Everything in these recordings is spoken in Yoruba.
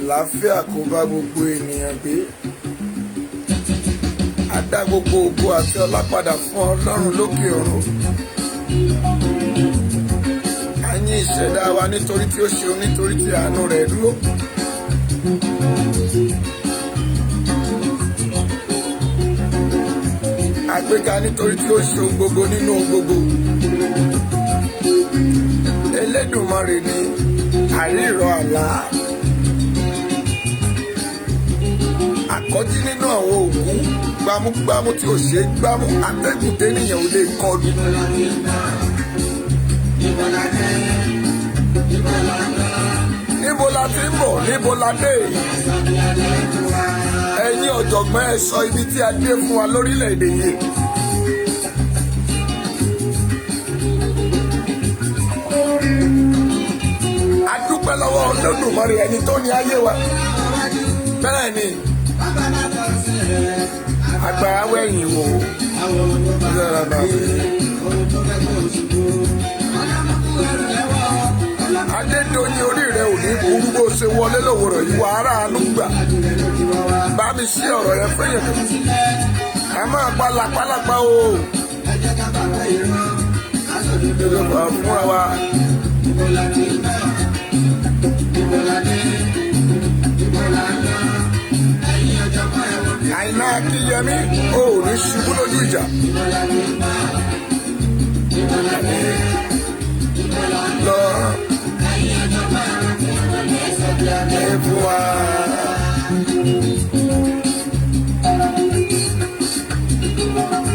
àlàáfíà kó bá gbogbo ènìyàn gbé. A dá gbogbo ògo àti ọlá padà fún Ọlọ́run lókè ọ̀run. A yìn ìṣẹ̀dá wa nítorí tí ó ṣeun, nítorí tí àánú rẹ̀ dúró. A gbéga nítorí tí ó ṣeun gbogbo nínú ohun gbogbo. Elédùmarè ni àrírọ̀ àlá. Àkọ́jí nínú àwọn òkú, gbámúgbámú tí ò ṣe é gbámú, atẹ́gùn ténìyàn ò lè kọlù. Níbo la ti ń bọ̀? Níbo la dé? Ẹ̀yin ọ̀jọ̀gbọ́n ẹ sọ ibi tí a dé fún wa lórílẹ̀‐èdè yìí. A dúpẹ́ lọ́wọ́ Olódùmarè ẹni tó ní ayé wa. Bẹ́ẹ̀ ni agbára wẹ̀yìn wò. Adédoyin orí rẹ ò ní burú bó ṣe wọlé lówùrọ̀ yìí wà ara àánú gbà. Bá mi ṣí ọ̀rọ̀ rẹ fún yẹn. A máa pa làpálàpá o. Fúnra wa. Àìná Akínyẹmí ò ní ṣubú lójú ìjà. Lọ ẹ̀bùn wa.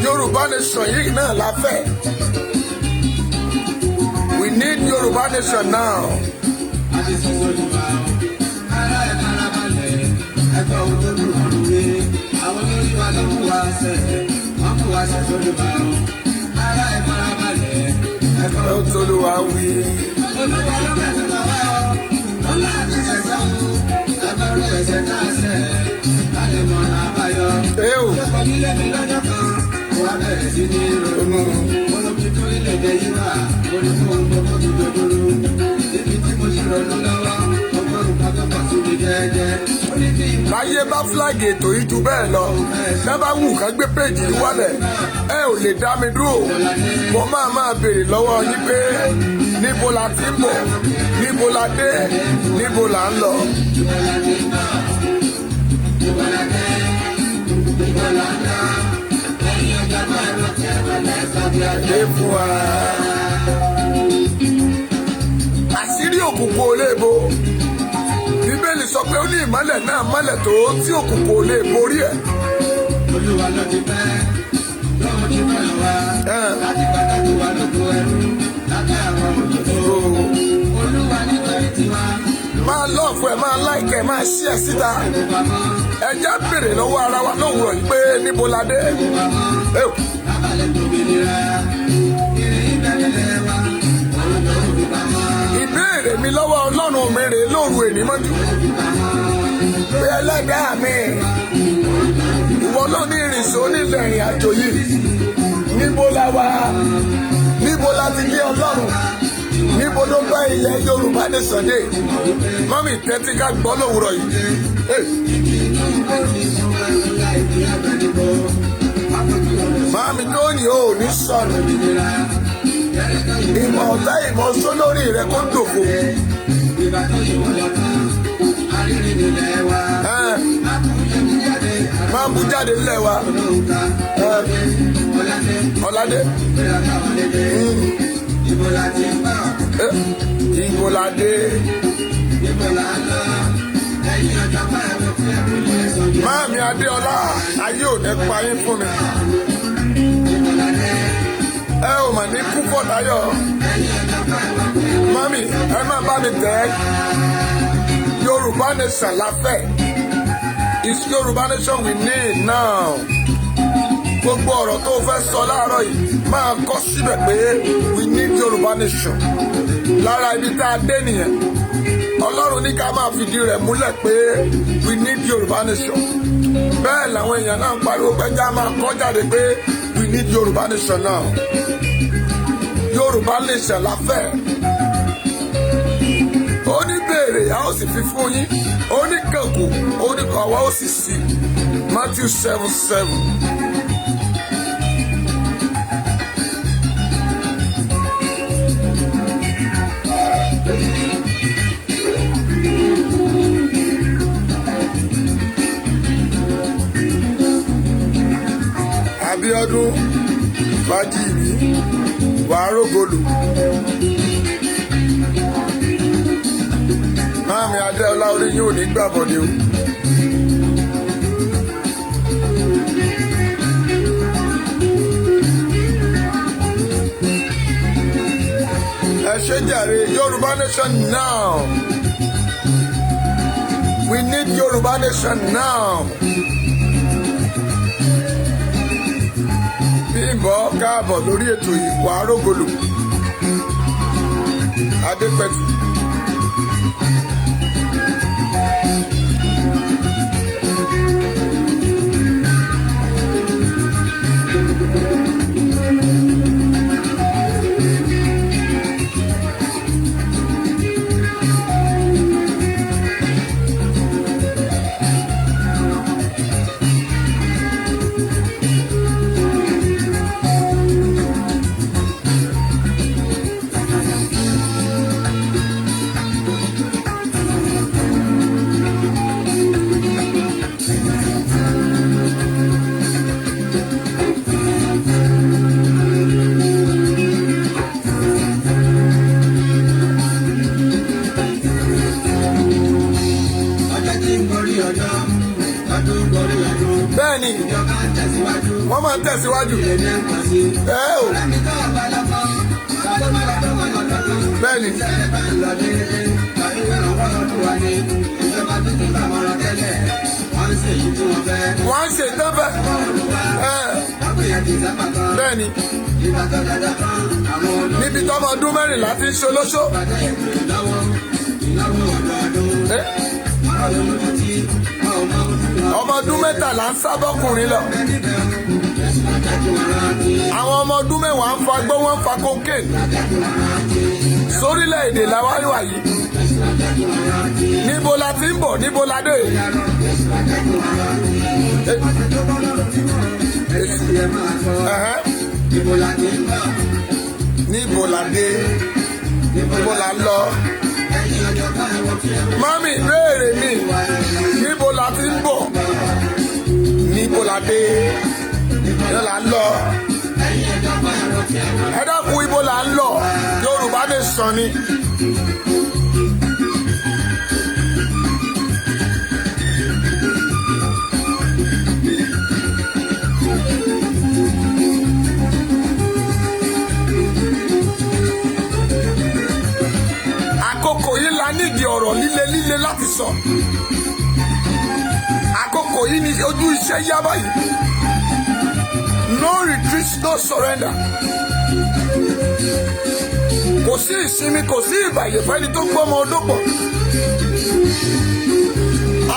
Yorùbá nation yìí náà la fẹ́. We need Yorùbá nation now. Àwọn olórí wa ló mú wa ṣe, wọ́n mú wa ṣe sórí wa o. Ará ẹ̀ farabalẹ̀, ẹ̀kọ́ Olúwa wí. Olúwa ló mẹ́sẹ̀ lọ wá o. Ọlá àti ṣẹ̀ṣẹ̀ mú, ẹgbẹ́rún ẹ̀ṣẹ̀ náà ṣẹ̀, láti mọ̀ náà báyọ̀. Ṣé nílé mi lọ́jọ́ kan, wọ́n bẹ̀rẹ̀ sí ní ronú. Olóbi tó ilé jẹ yìí wà, olùkọ́ gbogbo ti dòdòdó. Ibi tí mo ti ronú lọ́wọ́, ọgọ́rùn-ún kan tó pọ̀ sí mi jẹ́jẹ́. Láyé bá fúláàgì ètò yìí ju bẹ́ẹ̀ lọ, dábàá wù ká gbé péjì yìí wálẹ̀, ẹ ò lè dá mi dúró. Mo máa béèrè lọ́wọ́ yín pé níbo la ti ń bọ̀, níbo la dé, níbo la ń lọ. Àṣírí òkùnkùn ò lè bo. Bíbélì sọ pé ó ní ìmọ́lẹ̀ náà mọ́lẹ̀ tó tí òkùnkùn ò lè borí ẹ̀. Olúwa ló ti fẹ́, lọ́wọ́ ti fẹ́ lọ wá, láti pàtàkì wà lóko ẹrú, láti àwọn òjòjò. Olúwa nítorí tiwa. Máa lọ́ọ̀fù ẹ̀, máa láìkẹ̀, máa ṣí ẹ̀ síta. Ẹja béèrè lọ́wọ́ ara wa lówùrọ̀ yìí pé níbo la dé. Lábàlẹ̀ tóbi nira, ìrìn ìbẹ̀rẹ̀ wa, òun ló fi pamọ́. Ìbéèrè mi lọ́wọ́ Ọlọ́run mi rèé lóru èní mọ́jú. Pé ẹlẹ́dàá mi, ìwọ ló ní ìrìnsò nílẹ̀ ìrìn àjò yìí. Níbo la wà? Níbo la ti lé Ọlọ́run? Níbo ló bá ilẹ̀ Yorùbá ní Sunday? Mọ́mì tẹ́tí ká gbọ́ lówùrọ̀ yìí. Màmí tó ní o ò ní sọnù. Ìmọ̀ ọ̀tá ìmọ̀ sólórí rẹ̀ kó dòfo. Ìgbà tó yí wọ́n lọ tán, àrírí nílẹ̀ wa. Máa mú jáde nílẹ̀ wa. Ọ̀làdé. Ibo la ti ń bọ̀. Ibo la dé. Ibo la ń lọ. Ẹ̀yin ọjọ́ bá ẹ̀rọ fún ẹ̀rú ilé sọ́jú. Máàmí Adéọlá, ayé ò ní pa yín fún mi. Ibo la dé. Ẹ ò mà ní kú fọ́tayọ̀. Mami, ẹ máa bá mi tẹ̀ ẹ́. Yorùbá nation la fẹ́. It's Yorùbá nation we need now. Gbogbo ọ̀rọ̀ tó fẹ́ sọ láàárọ̀ yìí máa kọ síbẹ̀ pé we need Yorùbá nation. Lára ibi tá a dé nìyẹn. Ọlọ́run ní ká máa fìdí rẹ̀ múlẹ̀ pé we need Yorùbá nation. Bẹ́ẹ̀ làwọn èèyàn náà ń pariwo pé já máa kọ́ jáde pé we need Yorùbá nation now. Yorùbá nation la fẹ́. Ó ní bẹ́ẹ̀ béèrè a ó sì fi fún yín ó ní kànkùn ó ní kàn àwa ó sì ṣí Matthew 7:7. Abíọ́dún Fájìmí wàá rógolù. Máàmí Adéọlá orí yín ò ní gbàbọ̀dé o. Ẹ ṣé jàre Yorùbá nation now. We need Yorùbá nation now. Bímbọ́ káàbọ̀ lórí ètò yìí wàá rógolù. Adépẹ̀tù. Bẹ́ẹ̀ni, wọ́n máa ń tẹ̀síwájú. Bẹ́ẹ̀ni. Wọ́n ń ṣe ìtọ́fẹ́. Bẹ́ẹ̀ni. Níbi tọ́mọ ọdún mẹ́rìnlá ti ń ṣolóṣó. Ọmọ ọdún mẹ́tàlá ń sábọ́kùnrin lọ. Àwọn ọmọ ọdún mẹ́wàá ń fagbó wọ́n ń fa cocaine. Sórílẹ̀-èdè làwa wà yìí. Níbo la ti ń bọ̀? Níbo la dé? Níbo la dé? Níbo la lọ? Mami béèrè mi níbo la ti ń bọ̀ níbo la dé níbo la lọ ẹ dákun ibo la ń lọ Yorùbá nation ni. Nídìí ọ̀rọ̀ líle láti sọ. Àkókò yìí ni ojú iṣẹ́ yá báyìí. No retreat, no surrender. Kò sí ìsinmi, kò sí ìbàyè fẹ́ni tó gbọ́mọ odó pọ̀.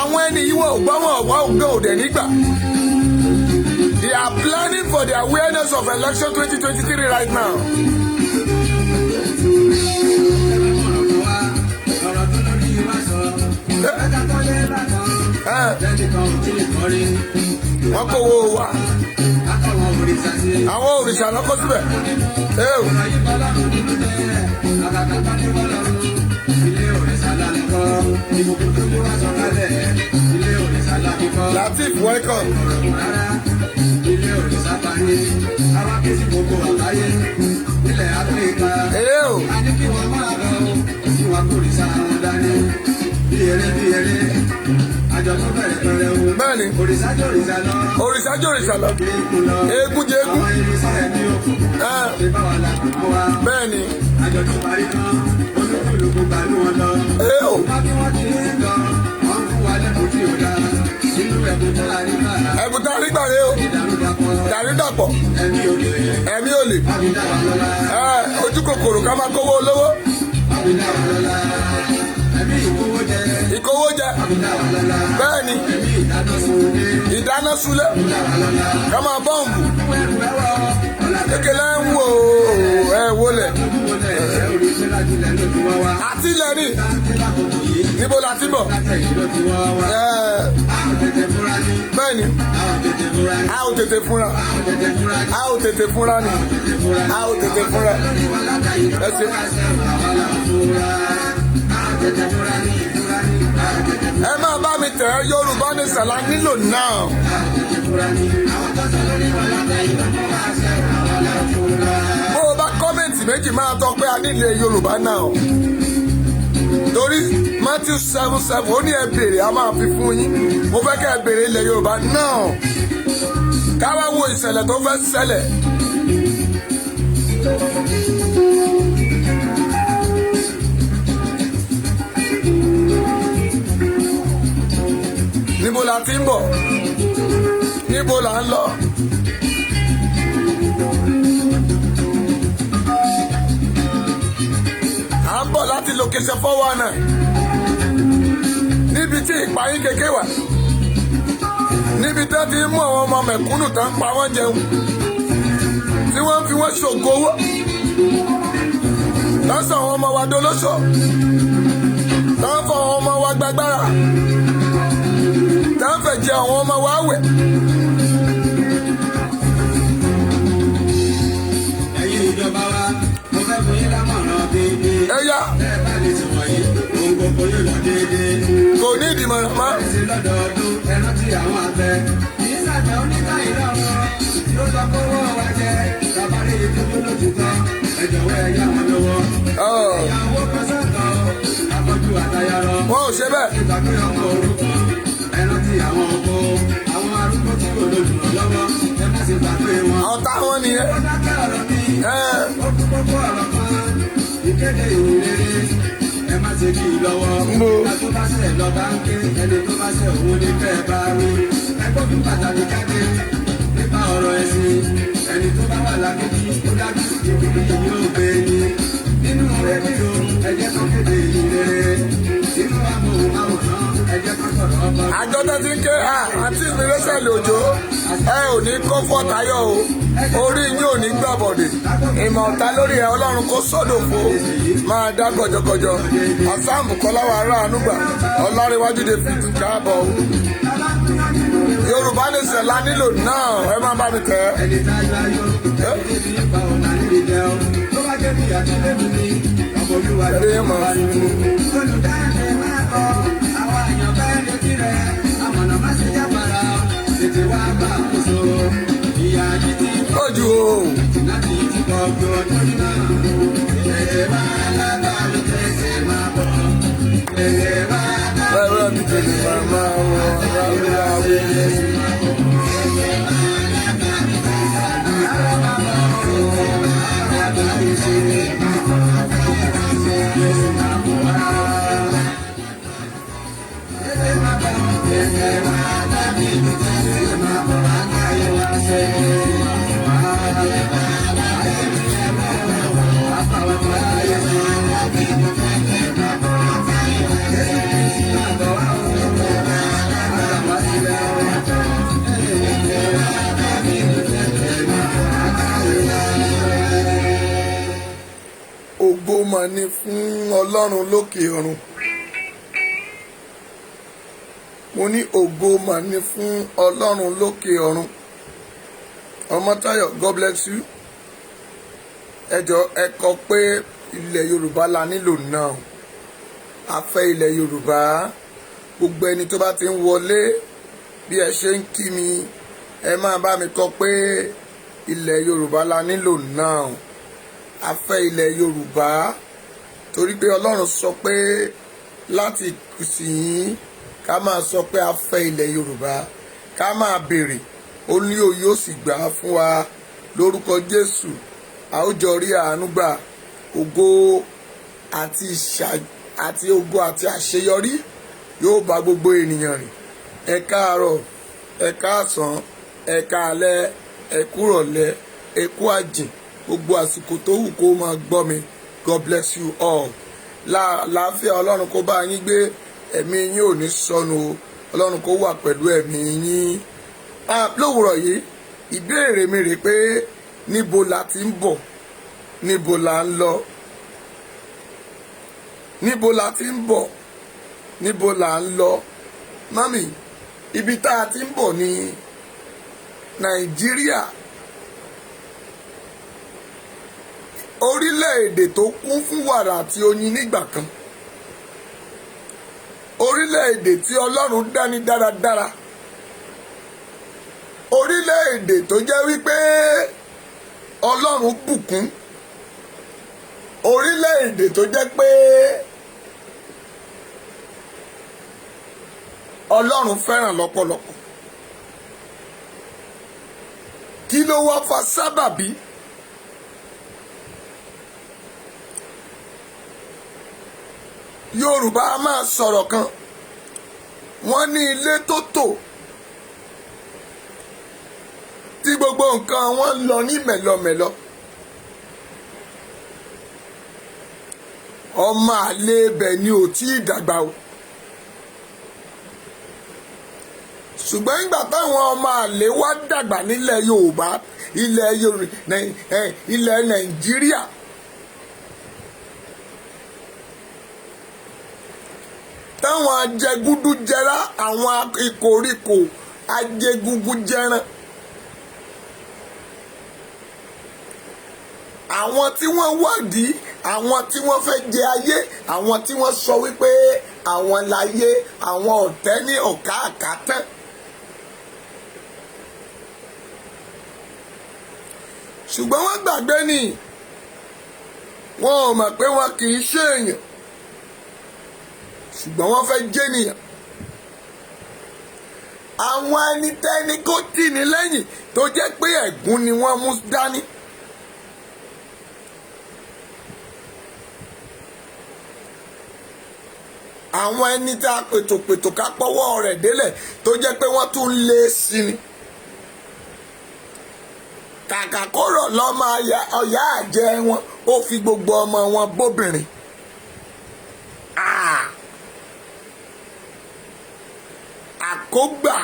Àwọn ẹni yìí wọ́n ò gbọ́ wọn ọ̀wá ògbé òdẹ̀ nígbà. They are planning for the awareness of election 2023 right now. Wọ́n kó owó wa. Àwọn òrìṣà lọ kó síbẹ̀. Latif, welcome. Bẹ́ẹ̀ni, òrìṣà lọ, eégún jẹ eégún. Bẹ́ẹ̀ni. Ẹ̀bùn tá a rí gbà rè o, dàrí dàpọ̀, ẹ̀mí ò lè, ojú kòkòrò ká máa kówó olówó. Ìkówó jẹ, bẹ́ẹ̀ni, ìdáná súlé, ká máa bọ́ǹbù, kékeré ń wò ẹ wọlé. Àti ilẹ̀ ni, níbo la ti bọ̀. Bẹ́ẹ̀ni a ò tètè fúnra a ò tètè fúnra ni a ò tètè fúnra ẹ ṣe. Ẹ máa bá mi tẹ̀ ẹ́ Yorùbá Nation la nílò náà. Bó o bá kọ́mẹ̀ntì méjì máa tọ́ pé a nílò Yorùbá náà. Torí Matthew 7:7 ó ní ẹ béèrè a máa fi fún yín. Mo fẹ́ kẹ́ ẹ béèrè ilẹ̀ Yorùbá náà. Ká wá wo ìṣẹ̀lẹ̀ tó fẹ́ ṣẹlẹ̀. Níbo la ti ń bọ̀? Níbo la ń lọ? À ń bọ̀ láti location 419 níbi tí ìpayín kékeré wà, níbi tí wọ́n ti mú àwọn ọmọ mẹ̀kúnnù tán pa wọ́n jẹun, tí wọ́n fi wọ́n ṣògo owó, lọ́sàn àwọn ọmọ wa dolóṣọ̀, táwọn fọ àwọn ọmọ wa gbàgbára, táwọn fẹ́ jẹ àwọn ọmọ wa wẹ̀. Ẹ̀yin ìjọba wa, mo fẹ́ fún yín lámọ̀ràn déédéé. Ẹ̀yà Bẹ́ẹ̀ bá lè ti wọ̀nyí, ohun gbogbo yóò lọ déédéé. kò ní ìdìmọ̀ràn mọ́. Ẹ̀sìn lọ́dọọdún, ẹ rántí àwọn àgbẹ̀. Kì í ṣàjẹ́ oníkàyí lọ́wọ́, ló sọ pé owó wa jẹ. Tàbárí ìtọ́jú lójútọ́, ẹ jọ̀wọ́ ẹ yá wọn lọ́wọ́. Ìyàwó pẹ́sẹ́ntọ̀, àkọ́jú àtayarọ. Wọ́n ò ṣe bẹ́ẹ̀. Ìgbàgbé ọmọ orúkọ, ẹ rántí àwọn ọkọ. Àwọn arúgbó tí kò lólùrànlọ́wọ́, ẹ má ṣe gbàgbé wọn. Ọ̀tá wọn nìyẹn. Ó dákẹ́ ọ̀rọ̀ mi. Ó kú kókó ọ̀rọ̀ kan. Ìkéde ìrere. Ẹ má ṣe kí i lọ́wọ́. Ìgbà tó bá ṣẹ̀ lọ bá ń ké. Ẹni tó bá ṣẹ̀ òun ní fẹ́ bá rí. Ẹ gbógun pàtàkì jáde nípa ọ̀rọ̀ ẹ̀sìn. Ẹni tó bá wà lágbèjì ó dájú ìdílé yóò gbé ní. Nínú rédíò ẹ jẹ́ kó kéde ìrere. Nínú amóhùnmáwòrán ẹ jẹ́ kó sọ̀rọ̀ ọkọ. Àjọ tó ti ń ké àti ìgbésẹ̀ lòjó ẹ ò ní kó fọ́tayọ̀ o, orí yín ò ní gbàbọ̀dè, ìmọ̀ ọ̀tá lórí ẹ Ọlọ́run kó sọ́dọ̀fo máa dá gọ̀jọ̀gọ̀jọ̀. Àsáàmù Kọ́láwà ará ànúgbà Ọlárẹ̀wájú David káàbọ̀. Yorùbá Nation la nílò náà, ẹ má bá mi tẹ̀ ẹ́. Ẹni tá a yá yọ, ẹni tí ń pa ọ̀nà níbi jẹun. Tó bá jẹ́ bí àtúndébù ni, ọmọ olúwa ló ń bá nínú. Olùdáyẹ̀dẹ̀ máa kọ, àwọn àyàn bá ẹni tí rẹ̀. Àmọ̀nà má ṣe jábára, tètè wá bá àkóso. Ìyá yìí ti pọ̀ Ojú o. láti ti pọ̀ ju ọdún náà. Ìrẹ̀lẹ̀ máa lábàá tẹ̀sẹ̀ máa bọ̀. Ìrẹ̀lẹ̀ máa Bẹ́ẹ̀ bí tèmi màmá wọn ráúrá wí. Ògo mà ní fún Ọlọ́run lókè ọ̀run. Mo ní ògo mà ní fún Ọlọ́run lókè ọ̀run. Ọmọ́táyọ̀, God bless you. Ẹ jọ̀ọ́ ẹ kọ pé ilẹ̀ Yorùbá la nílò náà. A fẹ́ ilẹ̀ Yorùbá. Gbogbo ẹni tó bá ti ń wọlé bí ẹ ṣe ń kí mi, ẹ máa bá mi kọ pé ilẹ̀ Yorùbá la nílò náà. A fẹ́ ilẹ̀ Yorùbá torí pé Ọlọ́run sọ pé láti ìsìn ká máa sọ pé a fẹ́ ilẹ̀ Yorùbá, ká máa béèrè, ó ní òye ó sì gbà fún wa lórúkọ Jésù. A ó jọ rí àánú gbà, ògo àti ògo àti àṣeyọrí yóò bá gbogbo ènìyàn rìn. Ẹ káàárọ̀, ẹ káàsán, ẹ káalẹ́, ẹ kúrọ̀lẹ́, ẹ kú àjìn, gbogbo àsìkò tó wù kó máa gbọ́ mi. God bless you all. Láàfíà Ọlọ́run kó bá yín gbé, ẹ̀mí yín ò ní sọnù o, Ọlọ́run kó wà pẹ̀lú ẹ̀mí yín. Lówùrọ̀ yìí ìbéèrè mi rèé pé níbo la ti ń bọ̀, níbo la ń lọ, níbo la ti ń bọ̀, níbo là ń lọ mami ibi tá a ti ń bọ̀ ní Nàìjíríà orílẹ̀-èdè tó kún fún wàrà àti oyin nígbà kan orílẹ̀-èdè tí Ọlọ́run dání dáradára orílẹ̀-èdè tó jẹ́ wípé Ọlọ́run bùkún orílẹ̀-èdè tó jẹ́ pé Ọlọ́run fẹ́ràn lọ́pọ̀lọpọ̀ kí ló wá fa sábàbí Yorùbá a máa sọ̀rọ̀ kan wọ́n ní ilé tó tò tí gbogbo nǹkan wọn lọ ní mẹ̀lọmẹ̀lọ ọmọ àlè ibẹ̀ ni ò tí ì dàgbà o ṣùgbọ́n nígbà táwọn ọmọ àlè wá dàgbà nílẹ̀ Yorùbá ilẹ̀ Nàìjíríà táwọn ajẹgúdújẹrá àwọn ìkòríkò ajẹgúngúnjẹran àwọn tí wọ́n wádìí àwọn tí wọ́n fẹ́ jẹ ayé àwọn tí wọ́n sọ wípé àwọn láyé àwọn ọ̀tẹ́ ní ọ̀ká àkátán ṣùgbọ́n wọ́n gbàgbé ni wọn ò mọ̀ pé wọn kì í ṣe èèyàn ṣùgbọ́n wọ́n fẹ́ jẹ́nìyàn àwọn ẹni tẹ́ni kó tì ní lẹ́yìn tó jẹ́ pé ẹ̀gún ni wọ́n mú dání àwọn ẹni tá a pètòpètò ká pọ́wọ́ rẹ̀ délẹ̀ tó jẹ́ pé wọ́n tún lé sí ni kàkà kóró lọ́mọ ọ̀yá àjẹ wọn ó fi gbogbo ọmọ wọn bóbìnrin àkógbà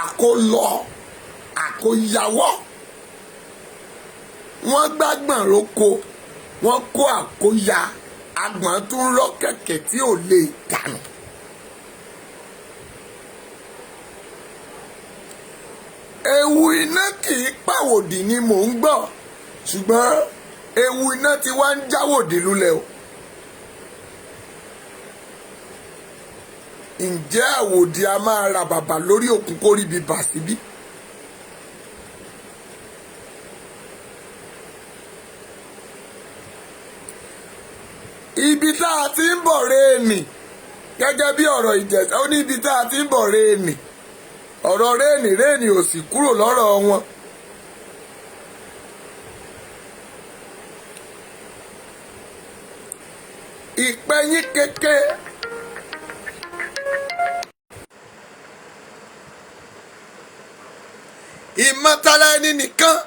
àkólọ àkóyawọ́ wọ́n gbàgbọ́n roko wọ́n kó àkóya agbọ̀n tún rọ́ kẹ̀kẹ́ tí ò lè dànù. ewu iná kì í pàwòdì ni mò ń gbọ́ ṣùgbọ́n ewu iná ti wá ń jáwòdì lulẹ̀ o. ǹjẹ́ àwòdì a máa ra bàbà lórí òkun kó rí bí bà síbí? ibi tá a ti ń bọ̀ réènì gẹ́gẹ́ bí ọ̀rọ̀ Ìjẹ̀ṣà ó ní ibi tá a ti ń bọ̀ réènì ọ̀rọ̀ réènì ò sì kúrò lọ́rọ̀ wọn. ìpẹ́yín kéke ìmọ̀tara ẹni nìkan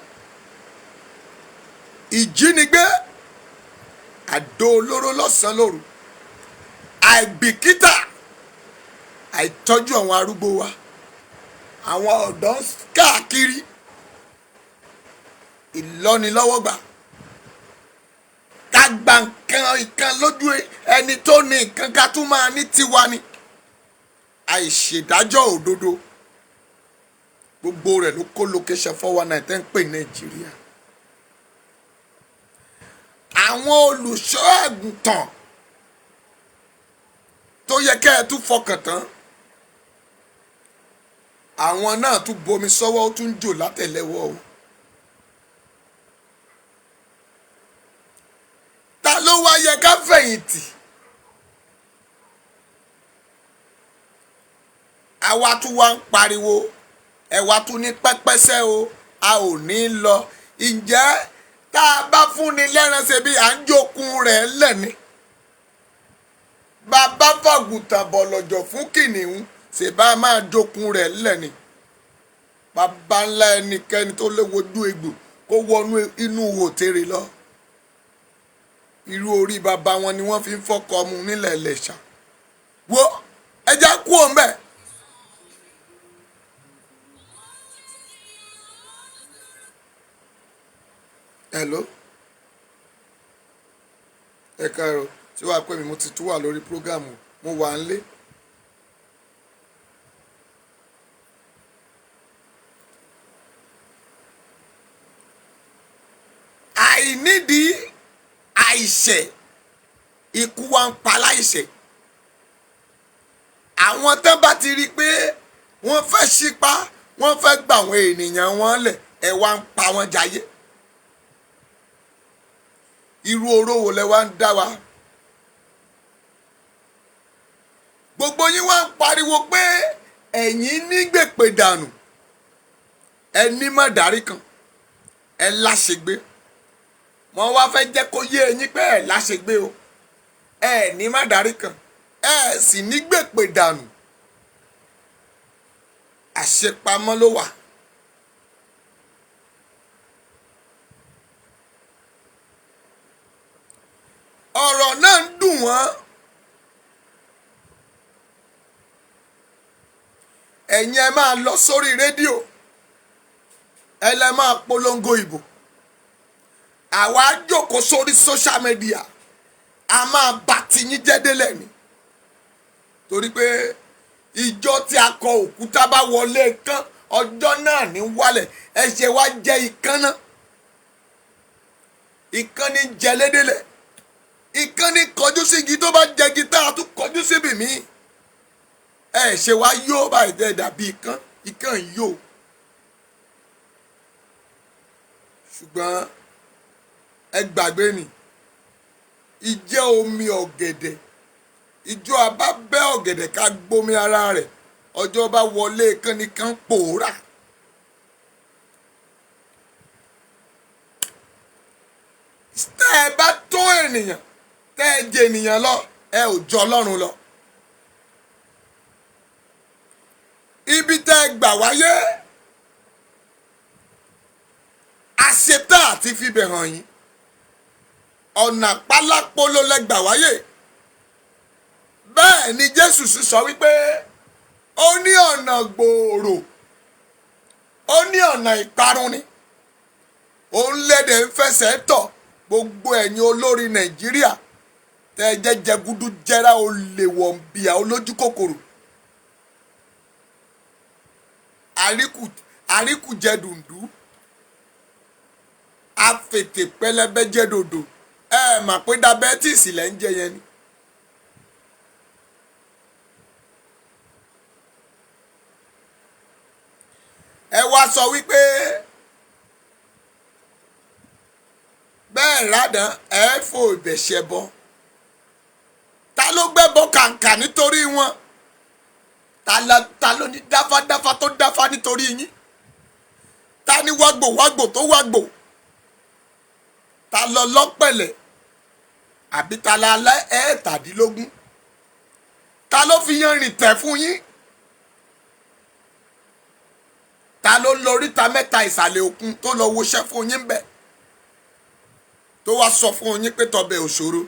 ìjínigbé àdó olóró lọ́sàn-án lóru àìbìkítà àìtọ́jú àwọn arúgbó wa àwọn ọ̀dọ́ káàkiri ìlọ́nilọ́wọ́gbà ká gba nǹkan lójú ẹni tó ní nǹkan ká tún máa ní tiwa ni àìṣèdájọ́ òdodo gbogbo rẹ̀ ló kó location 419 tẹ́ ń pè Nàìjíríà. àwọn olùṣọ́ àgùntàn tó yẹ kẹ́ ẹ tún fọkàn tán àwọn náà tún bomi sọ́wọ́ ó tún jò látẹ̀lẹ́wọ́ o. ta ló wá yẹ ká fẹ̀yìntì? àwa tún wá ń pariwo ẹ̀wà tún ní pẹ́pẹ́sẹ́ o a ò ní lọ ǹjẹ́ tá a bá fúnni lẹ́ran ṣe bí à ń jókun rẹ̀ lẹ́ni bàbá fàgùtàn bọ̀lọ̀jọ̀ fún kìnìún ṣe bá máa jókun rẹ̀ lẹ́ni bàbá ńlá ẹnikẹ́ni tó léwojú egbò kó wọnú inú òtèrè lọ irú orí bàbá wọn ni wọ́n fi ń fọ́kọ mu nílẹ̀ Ìlẹ̀ṣà wo ẹja kú òun bẹ́ẹ̀. hello ẹ káàárọ̀ tí wàá pè mí mo ti tún wà lórí prógámù mo wà ń lé. àìnídìí àìṣẹ̀ ikú wa ń pa láìṣẹ̀. àwọn tán bá ti rí i pé wọ́n fẹ́ ṣípá wọ́n fẹ́ gbà àwọn ènìyàn wọn lẹ̀ ẹ wá ń pa wọn jayé. irú oró wo lẹ wá ń dá wa. gbogbo yín wá ń pariwo pé ẹ̀yin nígbèpè dànù ẹ ní mọ̀dárí kan ẹ láṣegbé. wọ́n wá fẹ́ jẹ́ kó yé ẹ̀yin pé ẹ láṣegbé o ẹ ní mọ̀dárí kan ẹ sì nígbèpè dànù. àṣepamọ́ ló wà. ọ̀rọ̀ náà ń dùn wọ́n. ẹ̀yin ẹ máa lọ sórí rédíò ẹ lẹ máa polongo ìbò. àwa jókòó sórí social media a máa bà tiyín jẹ́ délẹ̀ ni. torí pé ìjọ tí a kọ òkúta bá wọlé kán ọjọ́ náà ní wálẹ̀ ẹ̀ṣẹ̀ wa jẹ́ ikán náà. ikán ní jẹlédélẹ̀. ikán ní kọjú sí igi tó bá jẹ gítà tó kọjú síbi míì. ṣe wá yó báyìí tẹ́ dàbí ikán yó. ṣùgbọ́n ẹ gbàgbé ni ìjẹ́ omi ọ̀gẹ̀dẹ̀ ìjọ àbá bẹ́ ọ̀gẹ̀dẹ̀ ká gbómi ara rẹ̀ ọjọ́ bá wọlé kánníkan pòórà. tẹ́ ẹ bá tó ènìyàn tẹ́ ẹ jẹ ènìyàn lọ ẹ ò jọ Ọlọ́run lọ. ibi tẹ́ ẹ gbà wáyé àṣetá àti fibẹ̀ hàn yín ọ̀nà pálápolo lẹ gbà wáyé. bẹ́ẹ̀ ni Jésù sì sọ wípé ó ní ọ̀nà gbòòrò ó ní ọ̀nà ìparun ni òun lédè ń fẹsẹ̀ tọ̀ gbogbo ẹ̀yin olórí Nàìjíríà tẹ́ ẹ jẹ́ jẹgúdú jẹrá olè wọ̀nbíà olójú kòkòrò àríkù jẹ dùndú afètè pẹlẹbẹ jẹ dòdò ẹ mà pé diabetes lẹ ń jẹ yẹn ni. ẹ wá sọ wípé bẹ́ẹ̀ ládàá ẹ fò ìbẹ̀ṣẹ̀ bọ ta ló gbẹ́bọ kàǹkà nítorí wọn ta ló ní dáfádáfá tó dáfá nítorí yín ta ní wágbò tó wágbò ta lọ lọ́pẹ̀lẹ̀ àbí ta la alẹ́ ẹ̀ẹ́tàdínlógún ta ló fi yanrìn tẹ̀ fún yín ta ló lọ oríta mẹ́ta ìsàlẹ̀ òkun tó lọ woṣẹ́ fún yín bẹ́ẹ̀ tó wá sọ fún yín pé tọbẹ̀ òṣòro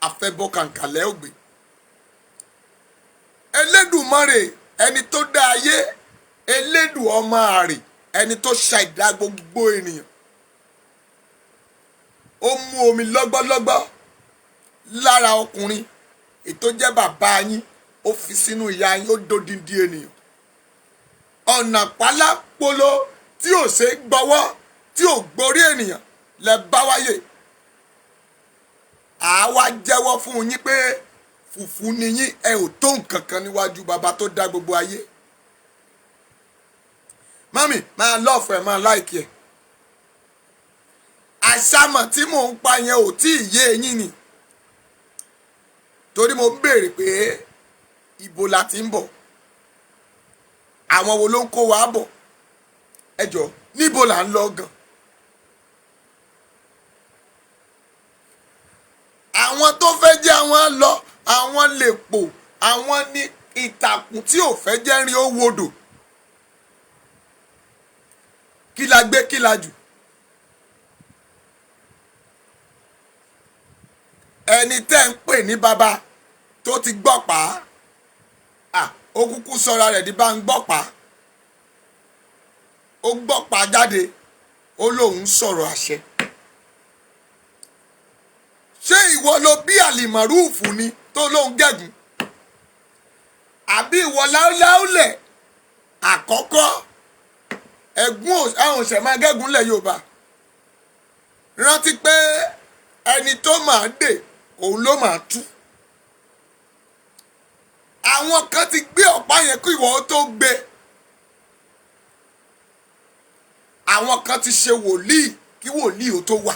àfẹ́bọ kàǹkàlẹ́ ògbé. Elédùmarè ẹni tó dá ayé elédù ọmọ àrè ẹni tó ṣàìdá gbogbo ènìyàn ó mú omi lọ́gbọ́lọ́gbọ́ lára ọkùnrin ètò jẹ́ bàbá yín ó fi sínú ìyá yín ó dodindi ènìyàn ọ̀nà pálápolo tí ò ṣe gbọ́wọ́ tí ò gborí ènìyàn lẹ bá wáyé àwa jẹ́wọ́ fún yín pé fùfú ni yín ẹ ò tó nǹkan kan níwájú bàbá tó dá gbogbo ayé. mọ́mì máa lọ́ọ̀fù ẹ̀ máa láìkí ẹ̀ àṣàmọ̀ tí mò ń pa yẹn ò tí ì yé eyín ni torí mo béèrè pé ibo la ti ń bọ̀ àwọn wo ló ń kó wa bọ̀ ẹ jọ níbo là ń lọ gan. àwọn tó fẹ́ jẹ́ àwọn lọ àwọn lè pò àwọn ní ìtàkùn tí ò fẹ́ jẹ́ rin owó odò kí la gbé kí la jù. ẹni tẹ́ ń pè ní bàbá tó ti gbọ́ pa á ó kúkú sọra rẹ̀ di bá ń gbọ́ pa á ó gbọ́ pa jáde ó lóun sọ̀rọ̀ àṣẹ. ṣé ìwọ ló bí àlìmọ̀rúùfù ni tó lóun gẹ̀gùn àbí ìwọ láúláúlẹ̀ àkọ́kọ́ ẹ̀gún àwọn òṣè máa gẹ́gùn lẹ̀ Yorùbá rántí pé ẹni tó máa dè òun ló máa tú àwọn kan ti gbé ọ̀pá yẹn kí ìwọ tó gbé àwọn kan ti ṣe wòlíì kí wòlíì ó tó wà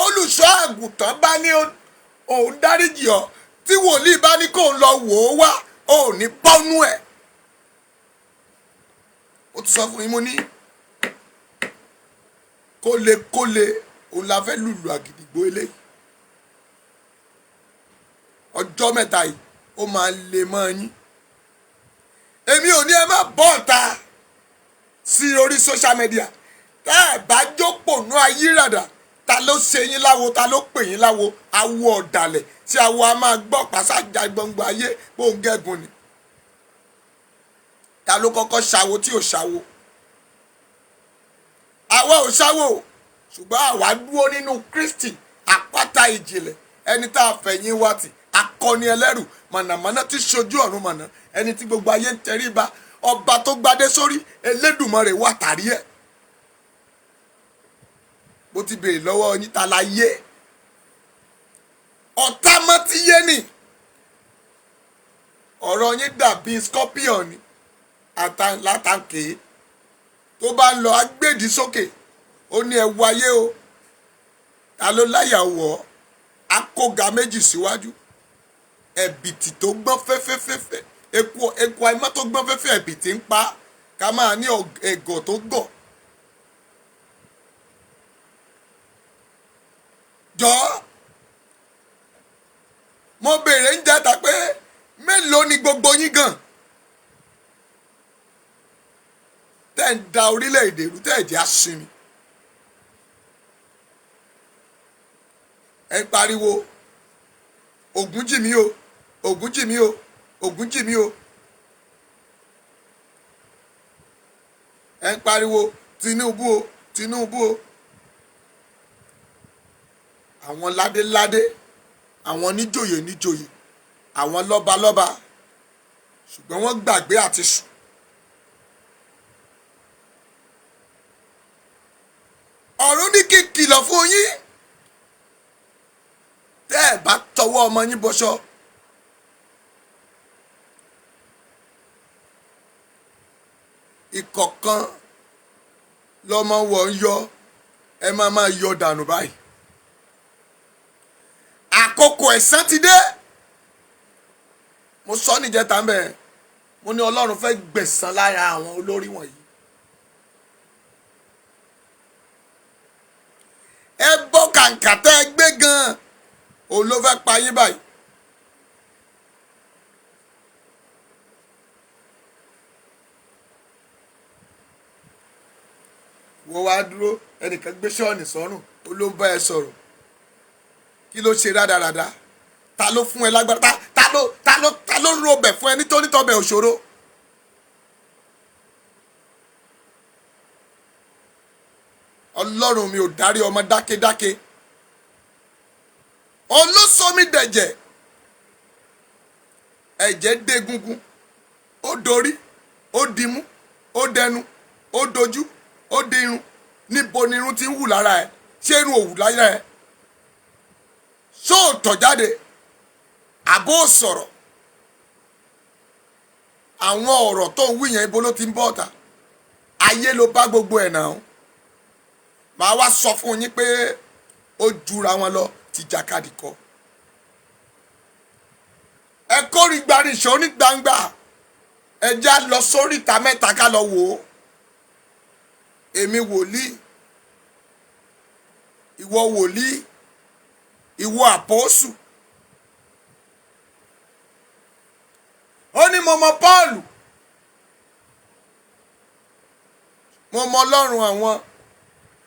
olùṣọ́ àgùntàn bá ní òun dáríjì ọ tí wòlíì bá ní kóun lọ wò ó wá ò ní bọ́nú ẹ̀ ó ti sọ fún yín mo ní kólekóle òun la fẹ́ lùlù àgìdìgbò eléyìí ọjọ́ mẹ́ta yìí ó máa lè mọ́ yín èmi ò ní ẹ má bọ́ ọ̀tá sí orí social media tá ẹ bá jókòó nú ayé ràdà ta ló ṣe yín láwo ta ló pè yín láwo awo ọ̀dàlẹ̀ tí awo a máa gbọ́ pàṣájà gbọ̀ngbọ̀ ayé bó ń gẹ́gun ni ta ló kọ́kọ́ ṣàwo tí ò ṣàwo àwa ò ṣàwo ṣùgbọ́n àwa dúró nínú Kristi àpáta ìjìnlẹ̀ ẹni tá a fẹ̀yìn wá tì akọni ẹlẹ́rù mọ̀nàmọ́ná tí ṣojú ọ̀run mọ̀nà ẹni tí gbogbo ayé ń tẹríba ọba tó gbadé sórí Elédùmarè wà tàrí ẹ̀ bó ti béèrè lọ́wọ́ yín ta la yé ọ̀tá mọ́ ti yé ni ọ̀rọ̀ yín dàbí scorpion ni látàǹkè tó bá ń lọ agbèdì sókè ó ní ẹ wáyé o ta ló láyà wọ̀ ọ́ akóga méjì síwájú ẹ̀bìtì tó gbọ́n fẹ́fẹ́fẹ́fẹ́ eku àìmọ́ tó gbọ́n fẹ́fẹ́ ẹ̀bìtì ń pa ká máa ní ẹ̀gọ̀ tó gọ̀ jọ mo béèrè ń jẹta pé mélòó ni gbogbo yín gan tẹ́ ń da orílẹ̀-èdè rú tẹ́ ẹ̀ jẹ́ àṣìmí ẹ pariwo Ògún jì mí o Ògún jì mí o Ògún jì mí o ẹ pariwo Tinubu o Tinubu o àwọn ládéládé àwọn níjòyè níjòyè àwọn lọ́balọ́ba ṣùgbọ́n wọ́n gbàgbé àti sùn ọ̀run ní kí n kìlọ̀ fún yín tẹ́ ẹ̀ bá tọwọ́ ọmọ yín bọṣọ ìkọ̀kan lọ́mọ wọ̀ ń yọ ẹ máa yọ dànù báyìí àkókò ẹ̀san ti dé mo sọ níjẹta ń bẹ̀ mo ní Ọlọ́run fẹ́ gbẹ̀san lára àwọn olórí wọ̀nyí ẹ bọ́ kàǹkà tẹ́ ẹ gbé gan-an òun ló fẹ́ pa yín báyìí wọ́n wá dúró ẹnìkan gbé ṣọ́ọ̀nì sọ́rùn ó ló ń bá ẹ sọ̀rọ̀ kí ló ṣe rádaràda ta ló fún ẹ lágbára ta ló ń robẹ̀ fún ẹ nítorí tọ́bẹ̀ òṣòro Ọlọ́run mi ò dárí ọmọ dákédáké olóṣomi dẹ̀jẹ̀ ẹ̀jẹ̀ dégúngún ó dorí ó dimú ó dẹnu ó dojú ó dirun níbo ni irun ti ń wù lára ẹ ṣé irun ò wù lára ẹ ṣó ò tọ̀ jáde àbó sọ̀rọ̀ àwọn ọ̀rọ̀ tó ń wí yẹn ibo ló ti ń bọ̀ ọ̀tà ayé ló bá gbogbo ẹ̀ náà màá wá sọ fún yín pé ó jura wọn lọ ti jàkadì kọ ẹ kórìgbàrí ìṣó ní gbangba ẹ já lọ sóríta mẹ́ta ká lọ wò ó èmi wòlíì ìwọ wòlíì ìwọ àpọ́sù ó ní mo mọ Pọ́ọ̀lù mo mọ Ọlọ́run àwọn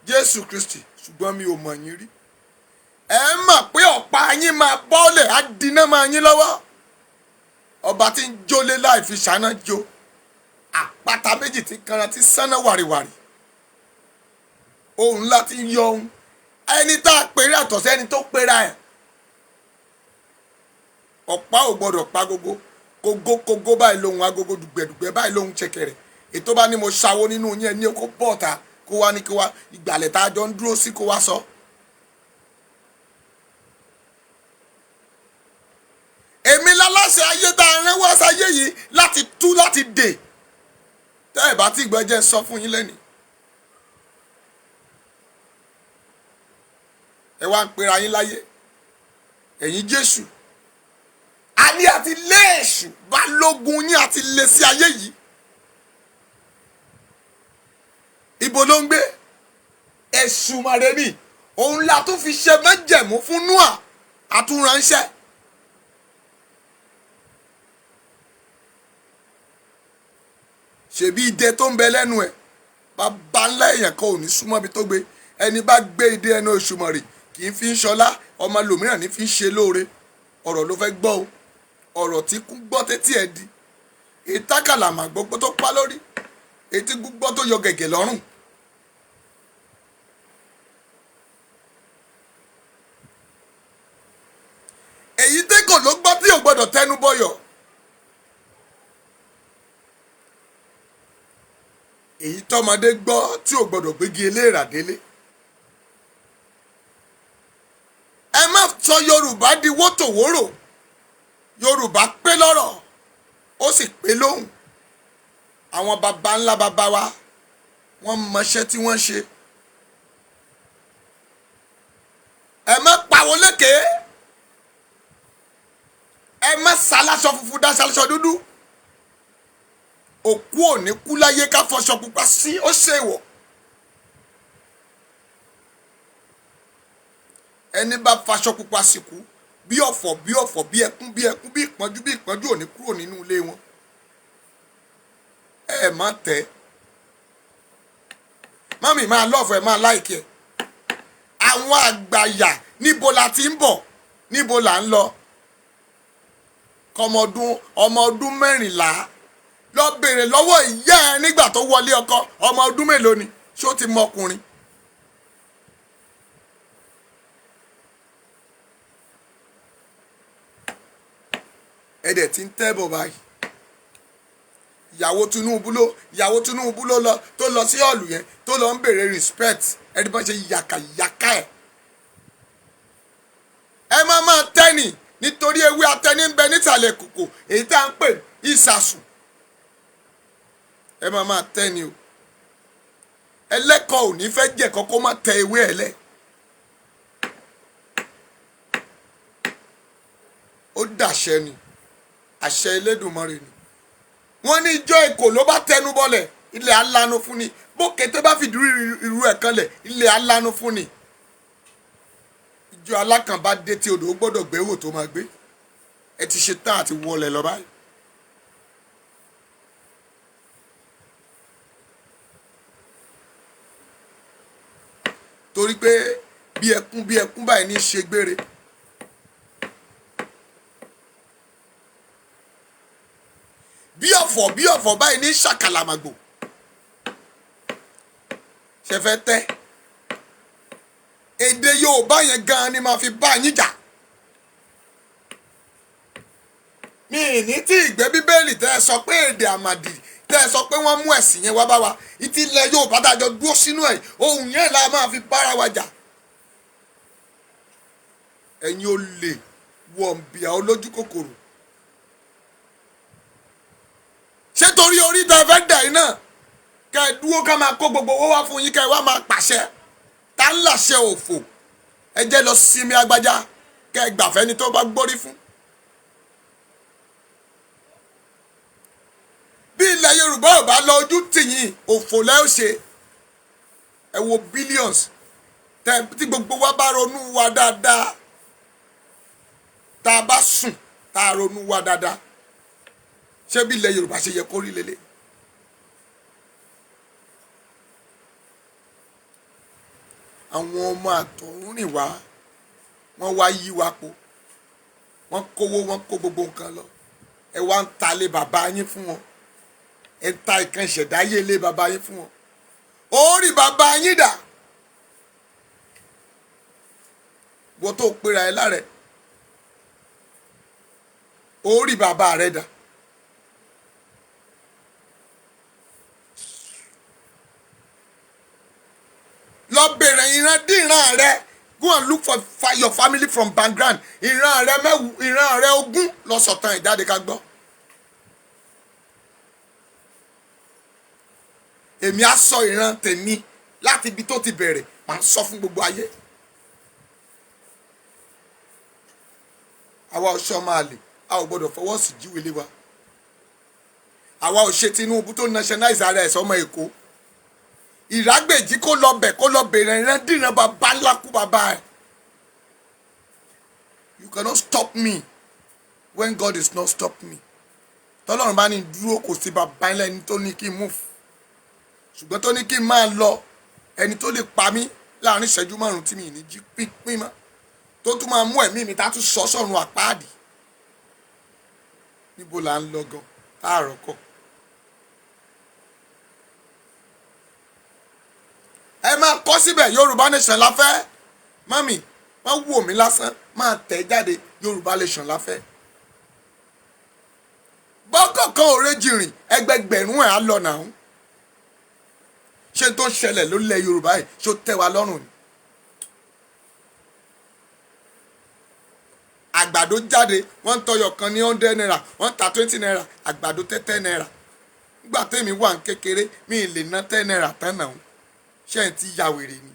Jésù Kristi ṣùgbọ́n mi ò mọ̀ yín rí ẹ mọ̀ pé ọ̀pá yín máa bọ́ọ̀lẹ̀ á dínà máa yín lọ́wọ́ ọba tí ń jólé láì fi ṣáná jó àpáta méjì tí kanra tí sánná wàrìwàrì ohun ńlá ti ń yọ ohun ẹni tá a pèrè àtọ̀ sẹ́ni tó pera ẹ̀ ọ̀pá ò gbọ́dọ̀ pa gogo kógó báyìí lóhun agogo dùgbẹ̀dùgbẹ̀ báyìí lóhun ṣẹ̀kẹ̀rẹ̀ ètò bá ní mo ṣàwo nínú yẹn ní kó bọ́ọ̀ta kó wá ní kó wá ìgbàlẹ̀ tá a jọ ń dúró sí kó wá sọ. èmi láláṣẹ ayé tá a rán wá sáyé yìí láti tú láti dè tẹ́ ẹ̀ bá tí ìgbọ́ jẹ́ sọ fún yín lẹ́nìí. ẹ wá ń pera yín láyé ẹ̀yin Jésù a ní àti lé èṣù balógun yín àti lé sí ayé yìí. Ibo ló ń gbé? Èṣù màrẹ́mì òun la tún fi ṣe májẹ̀mú fún Nóà àtúnránṣẹ́. ṣebí idẹ tó ń bẹ lẹ́nu ẹ̀ bàbá ńlá èèyàn kan ò ní súnmọ́ bí tó gbé ẹni bá gbé idẹ ẹnu Èṣùmàrè kì í fi ń ṣọlá ọmọ lòmíràn ní fi ń ṣe lóore ọ̀rọ̀ ló fẹ́ gbọ́ o ọ̀rọ̀ tí kú gbọ́ tétí ẹ̀ di ìtákàlàmà gbogbo tó pa lórí etí gbọ́ tó yọ gẹ̀gẹ̀ lọ́rùn. èyí tẹ́kọ̀ ló gbọ́ tí ò gbọ́dọ̀ tẹnu bọ̀yọ̀. èyí tọ́mọdé gbọ́ tí ò gbọ́dọ̀ gbégi eléèrà délé. ẹ má sọ Yorùbá di wótòwórò Yorùbá pé lọ́rọ̀ ó sì pé lóhùn àwọn baba ńlá baba wa wọ́n mọṣẹ́ tí wọ́n ṣe. ẹ má pawó lékè ẹ má ṣaláṣọ funfun dá ṣaláṣọ dúdú òkú òní kú láyé ká fọṣọ pupa sí ó ṣèwọ̀. ẹni bá faṣọ pupa sìnkú bí ọ̀fọ̀ bí ọ̀fọ̀ bí ẹkún bí ẹkún bí ìpọ́njú òní kúrò nínú ilé wọn. ẹ má tẹ mọ́mì máa lọ́ọ̀fọ̀ ẹ máa láìkẹ́ àwọn àgbàyà níbo la ti ń bọ̀ níbo là ń lọ ọmọ ọdún 14 lọ bèrè lọ́wọ́ ìyá ẹ nígbà tó wọlé ọkọ ọmọ ọdún mélòó ni ṣó ti mọ ọkùnrin. ẹ̀dẹ̀ tí ń tẹ́bọ̀ báyìí ìyàwó Tinubu ló lọ tó lọ sí ọ̀lù yẹn tó lọ ń bèrè respect ẹni bá ṣe yàkàyàkà ẹ̀. ẹ máa tẹ́nì nítorí ewé atẹ́ni ń bẹ nísàlẹ̀ kòkò èyí tá à ń pè ìsàsùn. ẹ máa tẹ́ni o ẹlẹ́kọ̀ọ́ ò ní fẹ́ jẹ́ kọ́kọ́ má tẹ ewé ẹ̀ lẹ̀. ó dàṣẹ ni àṣẹ Elédùmarè ni wọ́n ní ijó èkó ló bá tẹnu bọ́lẹ̀ ilẹ̀ alanu fún ni bókè tó bá fìdí irú ẹ̀ kanlẹ̀ ilẹ̀ alanu fún ni ijó alákànbá dé tí odò ó gbọ́dọ̀ gbé wò tó máa gbé ẹ ti ṣe tán àti wọlé lọ báyìí. torí pé bí ẹkún báyìí ní í ṣe gbére. bí ọ̀fọ̀ báyìí ní ṣàkàlàmàgbò ṣe fẹ́ tẹ́ èdè Yorùbá yẹn gan ni máa fi bá yín jà. mi ní tí ìgbé Bíbélì tẹ́ ẹ sọ pé èdè àmàdì tẹ́ ẹ sọ pé wọ́n mú ẹ̀sìn yẹn wá bá wa ìtì ilẹ̀ Yorùbá dájọ́ dúró sínú ẹ̀ ohun yẹn la máa fi bára wa jà. ẹ̀yin olè wọ̀nbíà olójú kòkòrò ṣé torí orí tẹ fẹ́ dà yín náà kẹ ẹ dúró ká máa kó gbogbo owó wá fún yín kẹ ẹ wá máa pàṣẹ tá ń làṣẹ òfò ẹ jẹ́ lọ sinmi agbájá kẹ ẹ gbàfẹ́ ni tó bá gbórí fún. bí ilẹ̀ Yorùbá ò bá lọ ojú tìyìn òfò lẹ́ ó ṣe ẹ wo billions tí gbogbo wa bá ronú wa dáadáa tá a bá sùn tá a ronú wa dáadáa ṣé bí ilẹ̀ Yorùbá ṣe yẹ kó rí lélẹ̀. àwọn ọmọ àtọ̀húnrìn wá wọ́n wá yí wa po wọ́n kó gbogbo nǹkan lọ ẹ wá ń ta lé bàbá yín fún wọn ẹ ń ta ìkan ìṣẹ̀dáyé lé bàbá yín fún wọn orí bàbá yín dà wọ́n tó pera ẹ lára ẹ̀ orí bàbá rẹ dà. Lọ bèrè ìran rẹ. Go and look for your family from background. Ìran rẹ ogún lọ sọ̀tàn ìjáde ká gbọ́. Èmi á sọ ìran tèmi láti ibi tó ti bẹ̀rẹ̀, màá sọ fún gbogbo ayé. Àwa ò ṣe ọmọ àlè, a ò gbọdọ̀ fọwọ́ sí jíwèlé wa. Àwa ò ṣe Tinubu tó nationalize ara ẹ̀ sọmọ Èkó. Ìrágbèjì kó lọ bẹ̀ kó lọ bèrè ìran dìran bàbá ńlá kú bàbá ẹ̀. You cannot stop me when God is not stop me. Tọ́lọ́run bá ní dúró kò sí bàbá ńlá ẹni tó ní kí n move. Ṣùgbọ́n tó ní kí n máa lọ ẹni tó lè pa mí láàrin ìṣẹ́jú márùn-ún tí mi ní jí pínpín mọ́. Tó tún máa mú ẹ̀mí mi tá tún sọ sọ́run àpáàdì. Níbo là ń lọ gan táàrọ̀ kọ̀. Ẹ máa kọ síbẹ̀ Yorùbá nation la fẹ́. Mami wọ́n wò mí lásán máa tẹ̀ jáde Yorùbá nation la fẹ́. Bọ́kọ̀kan òrejì rìn ẹgbẹgbẹ̀rún ẹ̀ á lọ nàá. Ṣé tó ń ṣẹlẹ̀ lórílẹ̀ Yorùbá yìí ṣó tẹ́ wa lọ́rùn ni. Àgbàdo jáde wọ́n ń tọyọ̀ kan ní 100 naira wọ́n ń ta 20 naira àgbàdo 10 naira. Nígbà tèmi wà ń kékeré mi ì lè ná 10 naira tán náà. Ṣé ẹ̀ ti ya wèrè ni.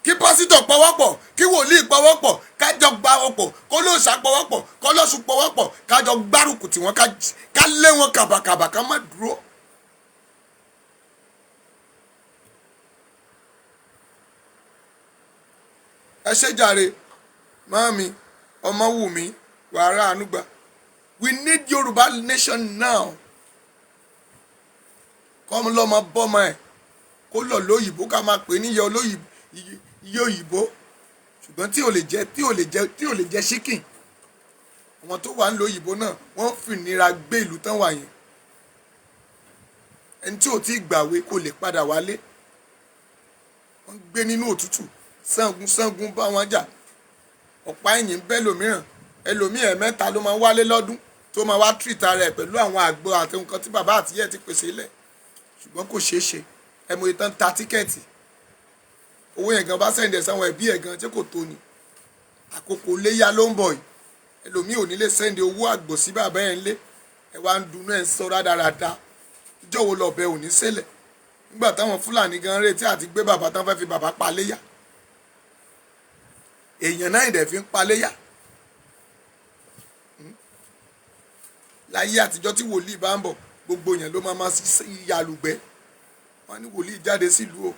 Kí pásítọ̀ pọwọ́pọ̀ kí wòlíì pọwọ́pọ̀ kájọ gbáwọ́pọ̀ kó lóòṣà pọwọ́pọ̀ kó lóṣù pọwọ́pọ̀ kájọ gbárùkù tí wọ́n ká lé wọn kàbàkàbà ká má dúró. Ẹ ṣé jàre màámi Ọmọwùmí wàrà ànúgbà. We need Yorùbá nation now. Kọ́mọ lọ́mọ bọ́mọ ẹ̀ kó lọ lóyìnbó ká máa pè ní iye òyìnbó ṣùgbọ́n tí ò lè jẹ chicken. Àwọn tó wà ń lo òyìnbó náà wọ́n fìnira gbé ìlú tán wà yẹn. Ẹni tí ò tí gbàwé kò lè padà wálé. Wọ́n gbé nínú òtútù Ṣàngún bá wọn jà. Ọ̀pá ẹ̀yìn bẹ́ lòmíràn ẹlòmíì ẹ̀mẹ́ta ló máa wálé lọ́dún tó máa wá tírìtà rẹ̀ pẹ̀lú àwọn àgbo àti nǹkan tí bàbá àtìyẹ́ ti pèsè lẹ̀ ṣùgbọ́n kò ṣeé ṣe ẹmu ìtàn ta tíkẹ́ẹ̀tì owó yẹn gan bá sẹ́ǹdẹ̀ sáwọn ẹbí ẹ̀ gan tí kò tó ni àkókò léyà ló ń bọ̀ yìí ẹlòmíì ò ní lè sẹ́ǹdẹ̀ owó àgbò sí bàbá ẹ̀ ń lé ẹ wá ń dunú ẹ̀ ń sọ rádaràda ìjọ́wọ́ lọ́bẹ̀ ò ní ṣẹlẹ̀ nígbà táwọn Fúlàní gan retí àti gbé bàbá tán fẹ́ fi bàbá pa léyà èèyàn náà ìdẹ̀ fi ń pa léyà. Láyé àtijọ́ tí wòlíì bá ń bọ̀ gbogbo yẹn ló máa sí ìyàlùgbẹ́ wọn ní wòlíì jáde sílùú o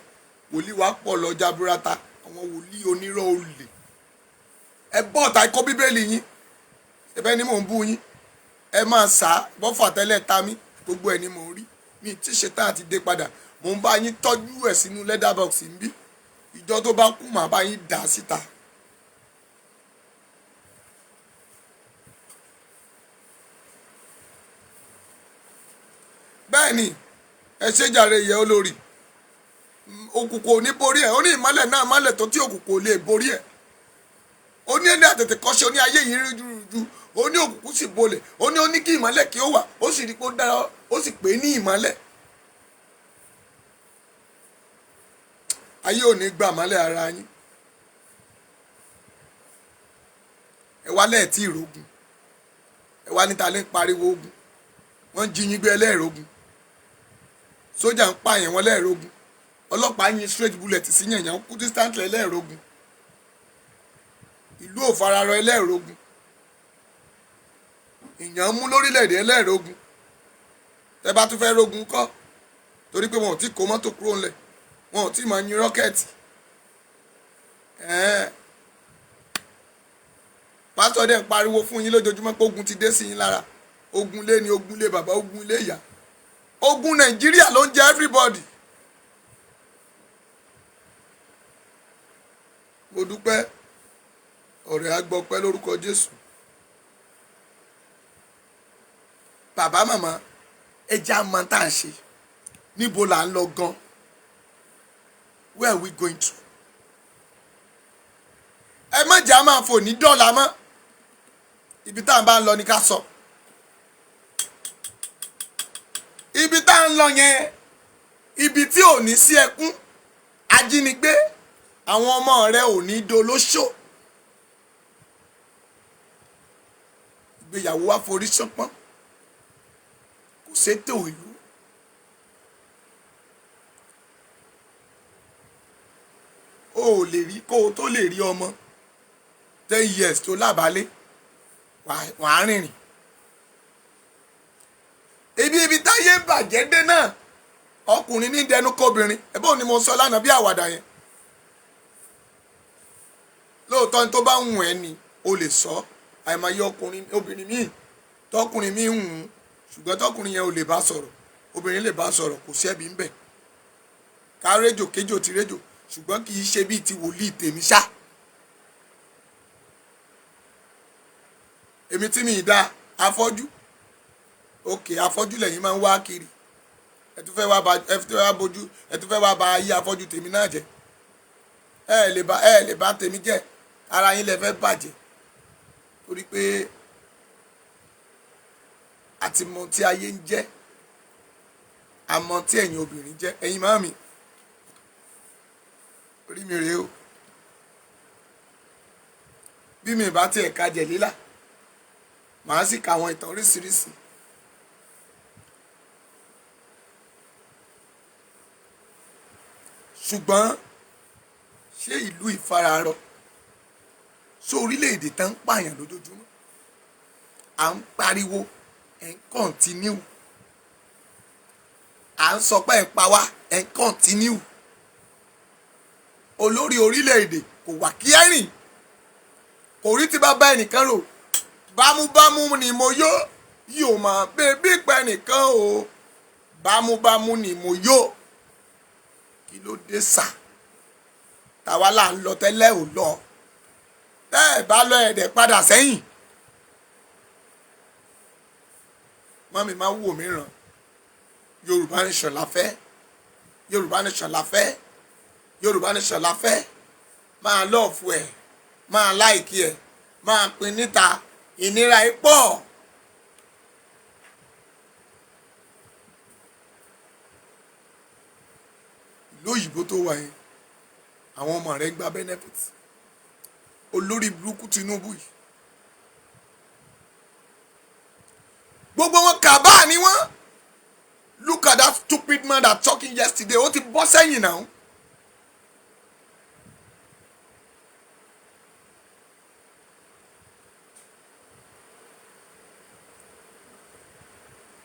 wòlíì wá pọ̀ lọ jaburata àwọn wòlíì onírọ̀ olè ẹ bọ́ ọ̀tá ikọ́ bíbélì yín ẹbẹ́ ni mò ń bú yín ẹ máa sá bọ́fà tẹ́lẹ̀ ta mí gbogbo ẹ̀ ni mò ń rí mi tí ṣe tá àti dé padà mò ń bá yín tọ́jú ẹ̀ sínú leather box ń bí ìjọ tó bá kú màá bá yín dà síta. bẹ́ẹ̀ ni ẹ ṣe jàre ìyẹ́ olórí òkùnkùn ò ní borí ẹ̀ ó ní ìmọ́lẹ̀ náà mọ́lẹ̀ tó tí òkùnkùn ò lè borí ẹ̀ ó ní ẹni àtètè kọ́ṣe ó ní ayé yìí rújú ó ní òkùnkùn sì bolẹ̀ ó ní kí ìmọ́lẹ̀ kí ó wà ó sì rí pé ó dára ó sì pè é ní ìmọ́lẹ̀ ayé ò ní gbà mọ́lẹ̀ ara yín ẹ wá lẹ́ẹ̀tì ìrógun ẹ wá níta lè ń pariwo ogun wọ́n jí yín gbé ẹlẹ́ẹ̀rógun sójà ń pààyàn wọn lẹ́ẹ̀rógun ọlọ́pàá yín straight bullet sí yẹ̀yàn kú distantly ẹlẹ́ẹ̀rógun ìlú ò fararọ ẹlẹ́ẹ̀rógun ìyàn mú lórílẹ̀‐èdè ẹlẹ́ẹ̀rógun tẹ bá tún fẹ́ rógun kọ́ torí pé wọn ò tí kó mọ́tò kúrò ńlẹ̀ wọn ò tí máa yin rọ́kẹ̀tì pásítọ̀ dẹ̀ ń pariwo fún yín lójoojúmọ́ pé ogun ti dé sí yín lára ogun lé ni ogun lé bàbá ogun lé ìyá ogun Nàìjíríà ló ń jẹ everybody. mo dúpẹ́ ọ̀rẹ́ agbọ́pẹ́ lórúkọ Jésù. bàbá màmá ẹja mọ tá à ń ṣe níbo là ń lọ gan where are we going to? ẹ má jà máa fò ní dọ́là mọ́ ibi tá à ń bá ń lọ ní ká sọ ibi tá à ń lọ yẹn ibi tí ò ní sí ẹkún ajínigbé àwọn ọmọ rẹ ò ní dolóṣó ìgbéyàwó wa forí ṣánpọ́n kò sétò ìlú o ò lè rí kó o tó lè rí ọmọ 10 years tó lábàálé wàá rìnrìn ibi táyé ń bàjẹ́ dé náà ọkùnrin ní dẹnu kóbìnrin ẹ̀bọ́n ni mo sọ lánàá bí àwàdà yẹn lóòótọ́ ní tó bá ń wù ẹ́ ni o lè sọ àìmọye obìnrin míì tọkùnrin míì ń wù ú ṣùgbọ́n tọkùnrin yẹn ò lè bá sọ̀rọ̀ obìnrin lè bá sọ̀rọ̀ kò sẹ́bi ń bẹ̀ ká rédò kéjò ti rédò ṣùgbọ́n kì í ṣe bíi ti wòlíì tèmi ṣá èmi tí mi ì dá afọ́jú òkè afọ́jú lẹ́yìn máa ń wá kiri ẹ tún fẹ́ wá ba ayé afọ́jú tèmi náà jẹ́ ẹ lè bá tèmi jẹ́ ara yín lè fẹ́ bàjẹ́ torí pé àti mọ tí ayé ń jẹ́ àmọ́ tí ẹ̀yin obìnrin jẹ́ ẹ̀yin máa mi orí mi rèé o bí mi bá tiẹ̀ ka jẹ̀ lílà màá sì ka àwọn ìtàn oríṣiríṣi ṣùgbọ́n ṣé ìlú ìfararọ ṣé orílẹ̀-èdè tá ń pààyàn lójoojúmọ́ à ń pariwo ẹ̀ ń kọ́ntínú à ń sọ pé ẹ̀ ń pa wá ẹ̀ ń kọ́ntínú olórí orílẹ̀-èdè kò wà kí ẹ̀rìn kò rí tí bá bá ẹnìkan rò bámúbámú ni mo yó yóò máa bébí pẹ́ nìkan o bámúbámú ni mo yó kí ló dé sà tàwa là ń lọ tẹ́lẹ̀ ò lọ tẹ́ ẹ̀ bá lọ ẹ̀dẹ̀ padà sẹ́yìn mọ́mí máa wò mí ràn Yorùbá nation la fẹ́ Yorùbá nation la fẹ́ Yorùbá nation la fẹ́ máa lọ́ọ̀fù ẹ̀ máa láìkí ẹ̀ máa pín níta ìnira ẹ̀ pọ̀ lóyìnbó tó wà yẹn àwọn ọmọ rẹ̀ gba benefit olórí burúkú Tinubu yìí gbogbo wọn kàbá ni wọn look at that stupid man that talking yesterday ó ti bọ́ sẹ́yìn náà.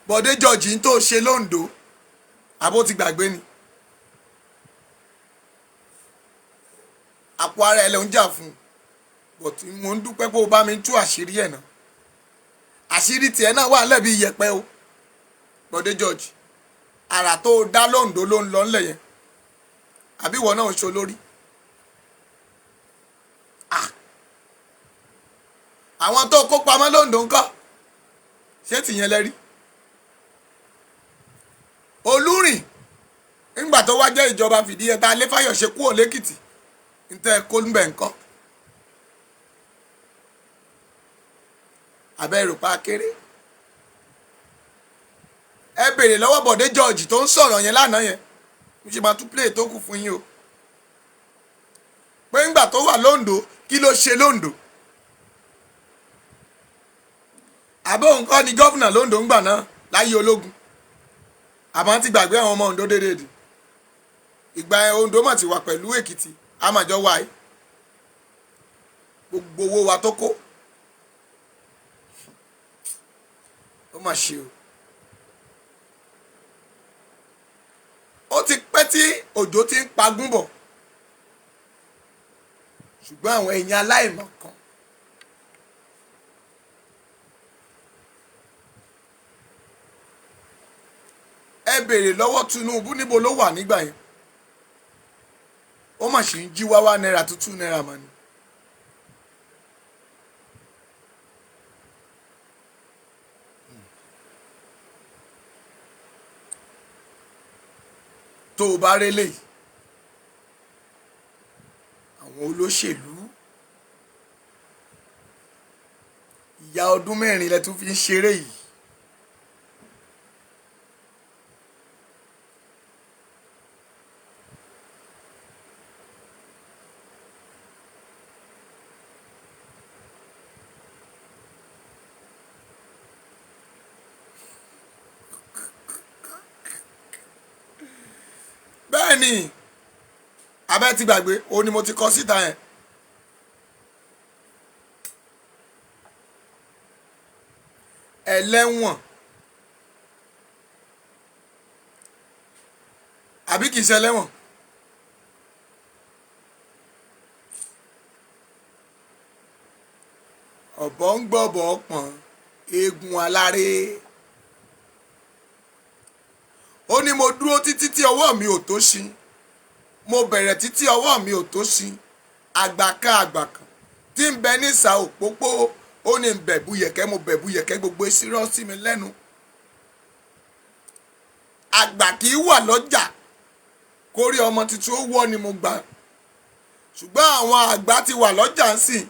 Bọ̀dé George ń tó ṣe lóńdó àbó ti gbàgbé ni àpò ara ẹ̀ ló ń jà fún un but mo ń dúpẹ́ pé o bá mi tú àṣírí ẹ̀ náà àṣírí tiẹ̀ náà wà lẹ́bi iyẹ̀pẹ̀ o Bọ̀dé George àrà tó o dá lóńdó ló ń lọ ńlẹ̀ yẹn àbí ìwọ náà ń ṣe olórí àwọn tó kó pamọ́ lóńdó ńkọ́ ṣé tìyẹn lẹ́rí Olúrìn nígbà tó wá jẹ́ ìjọba Fìdíhẹ tá a lé Fáyọ̀ṣe kúrò lẹ́kìtì níta kó ń bẹ̀ ńkọ́ abẹ́ ìrùpá kéré ẹ béèrè lọ́wọ́ Bọ̀dé George tó ń sọ̀rọ̀ yẹn lánàá yẹn mo ṣe máa tún play tó kù fún yín o pé ńgbà tó wà lóńdó kí ló ṣe lóńdó àbó nǹkan ni gọ́vùnà lóńdó ńgbà náà láyé ológun àmọ́ ti gbàgbé àwọn ọmọ Oǹdó dédéèdè ìgbà Oǹdó mà ti wà pẹ̀lú Èkìtì àmàjọ wáyé gbogbo owó wa tó kó ó mà ṣe o ó ti pẹ́ tí òjò ti ń pagún bọ̀ ṣùgbọ́n àwọn èèyàn aláìmọ̀ kan ẹ béèrè lọ́wọ́ Tinubu níbo ló wà nígbà yẹn ó mà ṣe ń jí wá náírà tó 2 náírà mà ní. tó o bá rélé olóṣèlú ìyá ọdún 4 lẹ tún fi ń ṣeré yìí. bẹ́ẹ̀ ni abẹ́ ti gbàgbé òun ni mo ti kọ síta yẹn. ẹlẹ́wọ̀n àbí kìí ṣe ẹlẹ́wọ̀n ọ̀bọ ń gbọ́bọ̀ pọ̀n eegun aláré. ó ní mo dúró títí tí ọwọ́ mi ò tó ṣí mo bẹ̀rẹ̀ títí ọwọ́ mi ò tó ṣí àgbà kan tí ń bẹ ní ìsà òpópó ó ní bẹ̀bù yẹ̀kẹ́ mo bẹ̀bù yẹ̀kẹ́ gbogbo èsì rán sí mi lẹ́nu. àgbà kì í wà lọ́jà kórí ọmọ tuntun ó wọ́ ni mo gbà ṣùgbọ́n àwọn àgbà ti wà lọ́jà ń sìn.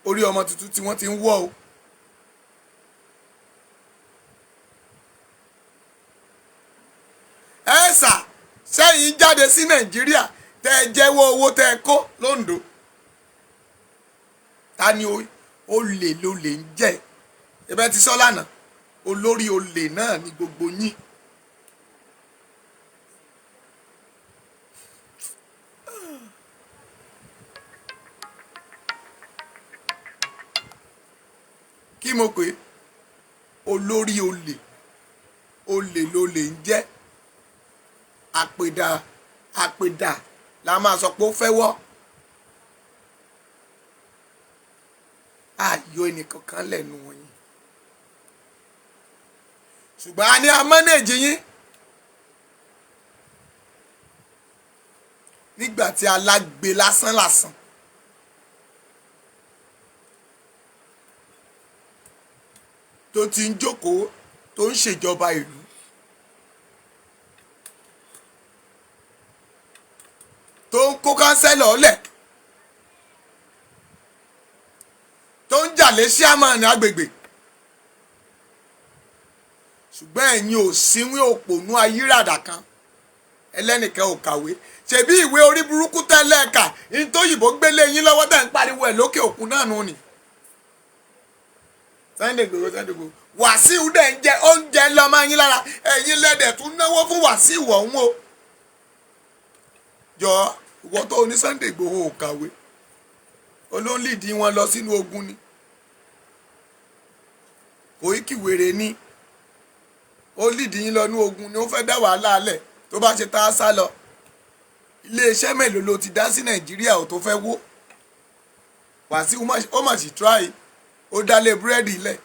orí ọmọ tuntun tí wọ́n ti ń wọ́ o. ẹ̀sà sẹ́yìn jáde sí nàìjíríà tẹ́ ẹ jẹ́wọ́ owó tẹ́ ẹ kó londo ta ni olè lolè ń jẹ́ ẹbẹ́ ti sọ lánàá olórí olè náà ni gbogbo yín. kí mo pè olórí olè lolè ń jẹ́ àpèdà la máa sọ pé ó fẹ́ wọ́ àyọ ẹnìkankan lẹ́nu wọ̀nyí ṣùgbọ́n a ní amánèjì yín nígbà tí alágbe lásán tó ti ń jókòó tó ń ṣèjọba ìlú tó ń kó kánsẹ́lọ̀ ọ̀lẹ̀ tó ń jà lé síámánì agbègbè ṣùgbọ́n ẹ̀yin ò síwín òpònú ayírádà kan ẹlẹ́nìkan ò kàwé ṣebí ìwé orí burúkú tẹ́lẹ̀ ẹ̀ka ní tó yìnbó gbélé yín lọ́wọ́ tẹ̀ ń pariwo ẹ̀ lókè òkun náà nù ni. Sunday Igboho Wàsíù dẹ̀ ń jẹ oúnjẹ lọ́mọ yín lára ẹ̀yin lẹ́dẹ̀ tún náwó fún Wàsíù ọ̀hún o. jọ ìwọ tó ní Sunday Igboho ò kàwé olóńlìdí wọn lọ sínú ogun ni Koiki wèrè ni ó lìdí yín lọ ní ogun ni ó fẹ́ dá wàhálà alẹ̀ tó bá ṣe tá a sá lọ iléeṣẹ́ mélòó ló ti dá sí Nàìjíríà ò tó fẹ́ wó Wàsíù ó mà sì try ó dálé búrẹ́dì lẹ̀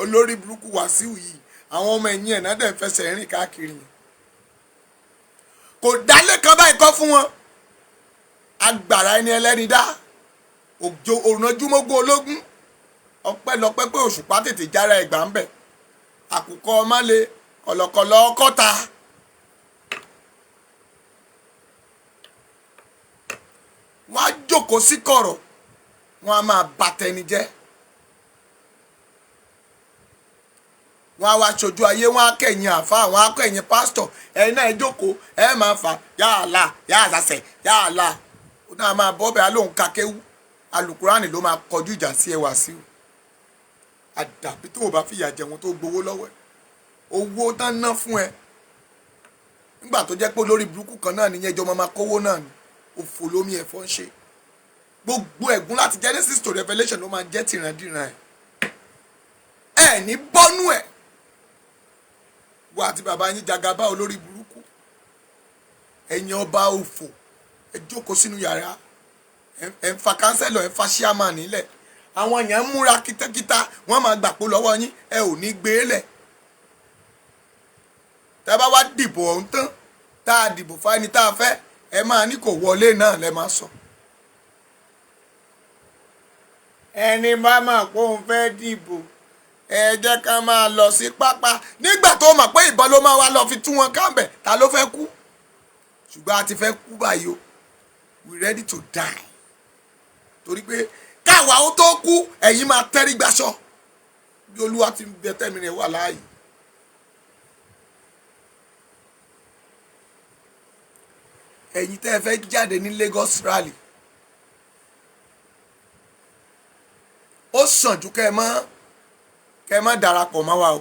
olórí burúkú Wàsíù yìí àwọn ọmọ ẹ̀yìn ẹ̀ náà dẹ̀ fẹsẹ̀ rìn káàkiri yẹn kò dálé kan báyìí kọ́ fún wọn agbára ẹni ẹlẹ́ni dá òrùnàjúmọ́gbó ológun ọpẹ́lọpẹ́ pé Òṣùpá tètè jára ẹ̀gbà ń bẹ̀ àkùkọ ọmọlé kọ̀lọ̀kọ̀lọ̀ ọkọ́ta wọ́n á jókòó sí kọ̀rọ̀ wọ́n á máa bà tẹni jẹ́ wọ́n á wá ṣojú ayé wọ́n á kẹ̀yìn àfáà wọ́n á kẹ̀yìn pásítọ̀ ẹ̀yin náà ẹ jókòó ẹ máa fà yáàlà yáàzàsẹ̀ yáàlà ó náà máa bọ́ bẹ́ẹ̀ alóhùn kakéwú alukurani ló máa kọjú ìjà sí ẹ Wàsíù àdàbí tó o bá fìyà jẹun tó gbowó lọ́wọ́ ẹ owó tán ná fún ẹ nígbà tó jẹ́ pé olórí burúkú kan náà nìyẹn ìjọba máa kówó náà ni òfò lómi ẹ̀fọ́ ń ṣe gbogbo ẹ̀gún láti Genesis to Revelation ló máa jẹ́ tìrandíran ẹ̀ ní bọ́nú ẹ̀ wọ́n àti bàbá yín Jagaba olórí burúkú ẹ̀yin ọba òfò ẹ jókòó sínú yàrá ẹ̀ ń fa kánsẹ́lọ̀ ẹ̀ ń fa chairman nílẹ̀ àwọn èèyàn ń múra kítákítá wọ́n máa gbàpò lọ́wọ́ yín ẹ ò ní gbé lẹ̀ tá a bá wá dìbò ọ̀hún tán tá a dìbò fáni tá a fẹ́ ẹ máa ní kò wọlé náà lẹ máa sọ. ẹni bá máa kó òun fẹ́ dìbò ẹ jẹ́ ká máa lọ sí pápá nígbà tó mọ̀ pé ìbọn ló máa wá lọ fi tú wọn káàbẹ̀ ta ló fẹ́ kú ṣùgbọ́n a ti fẹ́ kú báyìí o we ready to die torí pé káwa ó tó kú ẹ̀yin máa tẹ́rí gbaṣọ bí olúwa ti ń bẹ tẹ́mi rẹ̀ wà láàyè. ẹ̀yin tẹ́ ẹ fẹ́ jáde ní Lagos rally ó sàn jù kẹ́ ẹ má darapọ̀ mọ́ wa o.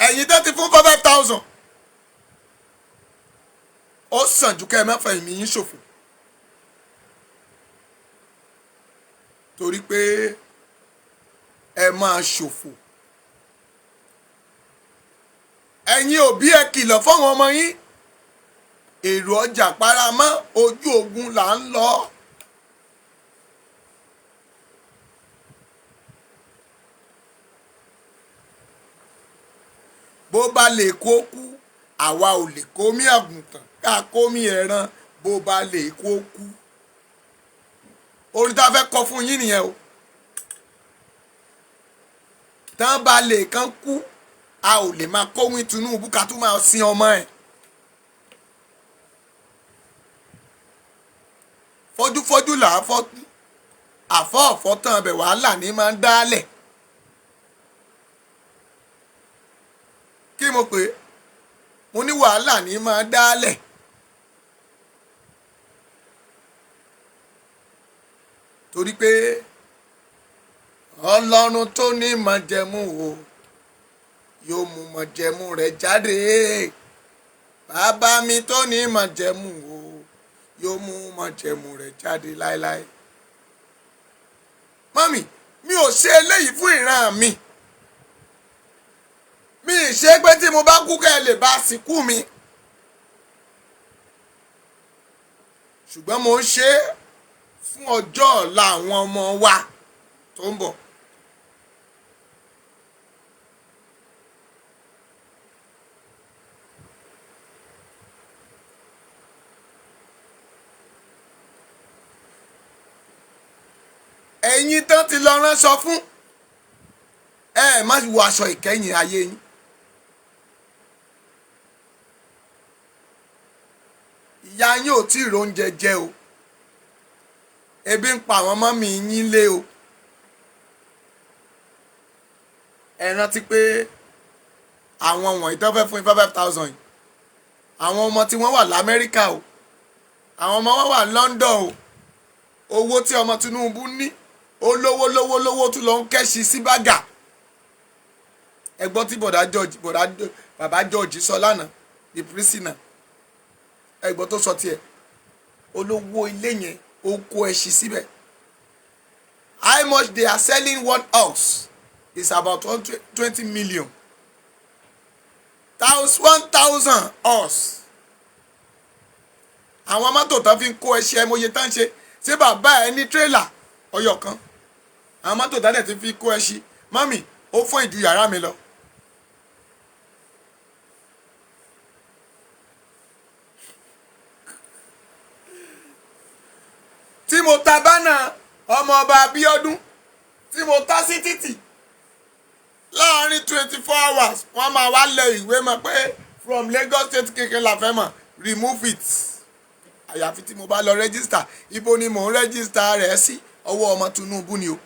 ẹ̀yin tẹ́ ti fún 5,000 ó sàn jù kẹ́ ẹ má fẹ́ ìmí yín ṣòfò torí pé ẹ máa ṣòfò. ẹ̀yin òbí ẹ kìlọ̀ fáwọn ọmọ yín èrò ọjà paramọ́ ojú ogun là ń lọ. bó bá lè kó kú àwa ò lè kómi àgùntàn ká kómi ẹran bó bá lè kó kú. orin tá a fẹ́ kọ fún yín nìyẹn o. tán bá lè kán kú a ò lè máa kówín Tinubu ká tún máa sin ọmọ ẹ̀. fọ́júfọ́jú là á fọ́jú àfọ́ọ̀fọ́ tán abẹ̀ wàhálà ní máa ń dálẹ̀. kí mo pè é mo ní wàhálà ní máa dálẹ̀. torí pé Ọlọ́run tó ní májẹ̀mú o yóò mú májẹ̀mú rẹ̀ jáde bàbá mi tó ní májẹ̀mú o yóò mú májẹ̀mú rẹ̀ jáde láéláé. mọ́mì mi ò ṣe eléyìí fún ìran mi mi ì ṣe pé tí mo bá kú kẹ́ ẹ lè bá sìnkú mi ṣùgbọ́n mo ń ṣe é fún ọjọ́ ọ̀la àwọn ọmọ wa tó ń bọ̀. ẹ̀yin tán ti lọ ránṣọ fún ẹ má wọ aṣọ ìkẹyìn ayé yín. ìyá yín ò tí ì róúnjẹ jẹ o ebi ń pa àwọn ọmọ mi yín lé o. ẹ rántí pé àwọn wọ̀nyí tó fẹ́ fún 5,000 yìí àwọn ọmọ tí wọ́n wà l'Amẹ́ríkà o àwọn ọmọ wọn wà London o owó tí ọmọ Tinubu ní ó lówó tún lọ ń kẹ́sì sí bàgà. ẹgbọ́n tí bàbá George sọ lánàá the prisoner ẹgbọ́n tó sọ tiẹ̀ olówó ilé yẹn ó kó ẹṣin síbẹ̀. how much they are selling one house is about 20 million. 1,000 house. àwọn mọ́tò tán fi ń kó ẹṣin ẹmọye tán ṣe ṣé bàbá ẹ ní tírélà ọyọ kan àwọn mọ́tò tán dẹ̀ ti fi kó ẹṣin mọ́mì ó fún ìdí yàrá mi lọ. tí mo ta bánà ọmọ ọba Abíọ́dún tí mo ta sí títì láàárín 24 hours wọ́n máa wá lẹ ìwé mọ̀ pé from Lagos State kékeré la fẹ́ mọ̀ remove it. àyàfi tí mo bá lọ rẹ́gísítà ibo ni mò ń rẹ́gísítà rẹ̀ sí ọwọ́ ọmọ Tinubu ni o.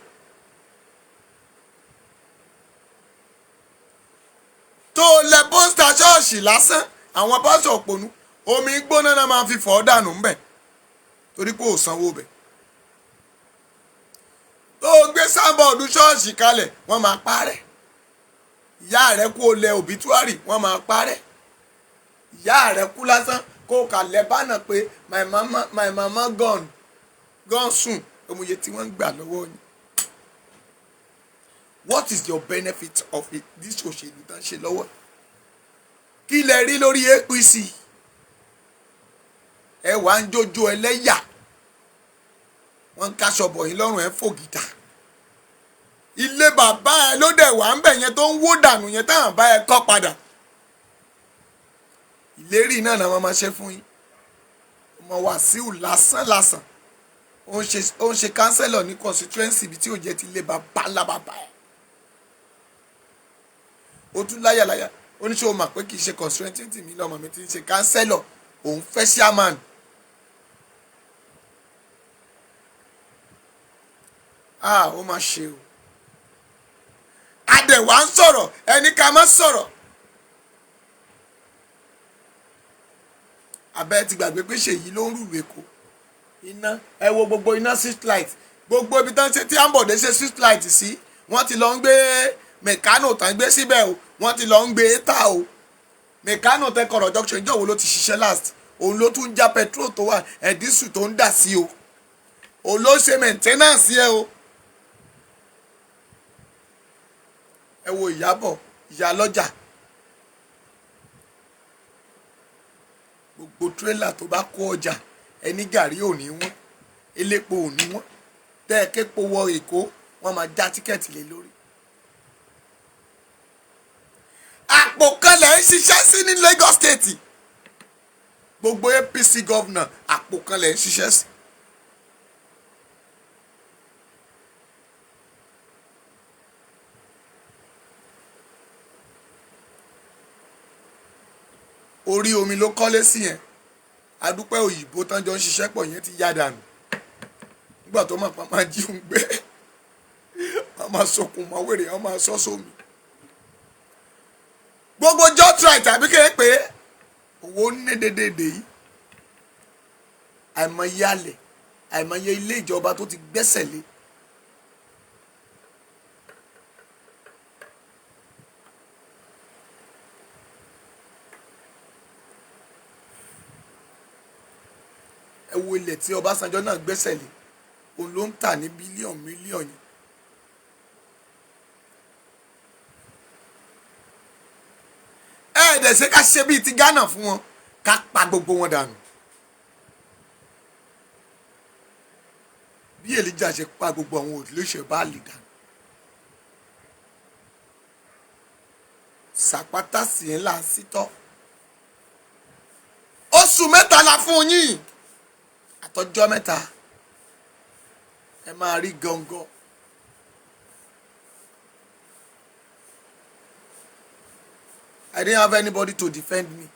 tó lẹ pósítà ṣọ́ọ̀ṣì lásán àwọn pásítọ̀ òpònú omi gbóná náà máa fi fọ́ dànù ńbẹ̀ torí pé ò sanwó bẹ̀. tó gbé sábọ̀ọ̀dù ṣọ́ọ̀ṣì kalẹ̀ wọ́n máa parẹ́. ìyá rẹ̀ kú olè òbítúárì wọ́n máa parẹ́. ìyá rẹ̀ kú lásán kó kalẹ̀ bánà pé my mama gone soon omoye tí wọ́n ń gbà lọ́wọ́ yín. what is your benefit of it this òṣèlú tán ṣe lọ́wọ́? kí lẹ rí lórí APC? ẹ wà ń jójó ẹlẹ́yà wọ́n ń káṣọ bọ̀ yín lọ́rùn ẹ̀ fògìdà. ilé bàbá ẹ ló dẹ̀ wà ń bẹ̀ yẹn tó ń wó dànù yẹn táwọn bá ẹ kọ́ padà. ìlérí náà làwọn máa ṣe fún yín. ọmọ Wàsíù lásán ó ń ṣe kánsẹ́lọ̀ ní constituency ibi tí ò jẹ́ ti lé bàbá ńlá bàbá ẹ̀. ó tún láyàláyà oníṣòwò mà pé kì í ṣe constituency mi lọ́mọ mi ti ń ṣe kánsẹ́lọ̀ òun fẹ́ chairman. ó máa ṣe o. adẹ̀wà ń sọ̀rọ̀ ẹni ká má sọ̀rọ̀. abẹ́ ti gbàgbé pé ṣèyí ló ń rúlu èkó iná ẹ wo gbogbo iná street light gbogbo ibi tán tí Ambode ṣe street light sí wọ́n ti lọ ń gbé mẹ̀kánò tán gbé síbẹ̀ o wọ́n ti lọ ń gbé ta o mẹ̀kánò tẹ kọ̀rọ̀ junction ìjọ wo ló ti ṣiṣẹ́ last òun ló tún já petrol tó wà ẹ̀dísù tó ń dà sí o òun ló ṣe maintenance ẹ o. ẹ wo Ìyábọ̀ ìyá lọ́jà gbogbo tírélà tó bá kó ọjà ẹni gàrí ò ní wọ́n elépo ò ní wọ́n tẹ́ ẹ képo wọ Èkó wọ́n máa já tíkẹ́ẹ̀tì lé lórí. àpò kan lẹ̀ ń ṣiṣẹ́ sí ní Lagos State gbogbo APC gọ́vnà àpò kan lẹ̀ ń ṣiṣẹ́ sí. orí omi ló kọ́lé sí yẹn adúpẹ́ òyìnbó tán jọ ń ṣiṣẹ́ pọ̀ yẹn ti yá dànù nígbà tó máa pa máa jí òun gbé wọ́n máa sọkùn mọ́ wèrè wọ́n máa sọ́ sómi. gbogbo jọ́tìrì tàbí kéé pé owó ní dédédé yìí àìmọye alẹ̀ àìmọye ilé ìjọba tó ti gbẹ́sẹ̀ lé. ẹ wo ilẹ̀ tí Ọbásanjọ́ náà gbẹ́sẹ̀ lé òun ló ń tà ní bílíọ̀nù mílíọ̀nù. ẹ̀ẹ́dẹ̀ ṣe ká ṣe bíi ti Ghana fún wọn ká pa gbogbo wọn dànù. bí Èlíjà ṣe pa gbogbo àwọn òṣèlú Báàlì dànù. Sàpátá sì ń là ń sítọ́. oṣù mẹ́ta la fún yín àtọjọ́ mẹ́ta ẹ máa rí gangan. I didn't have anybody to defend me.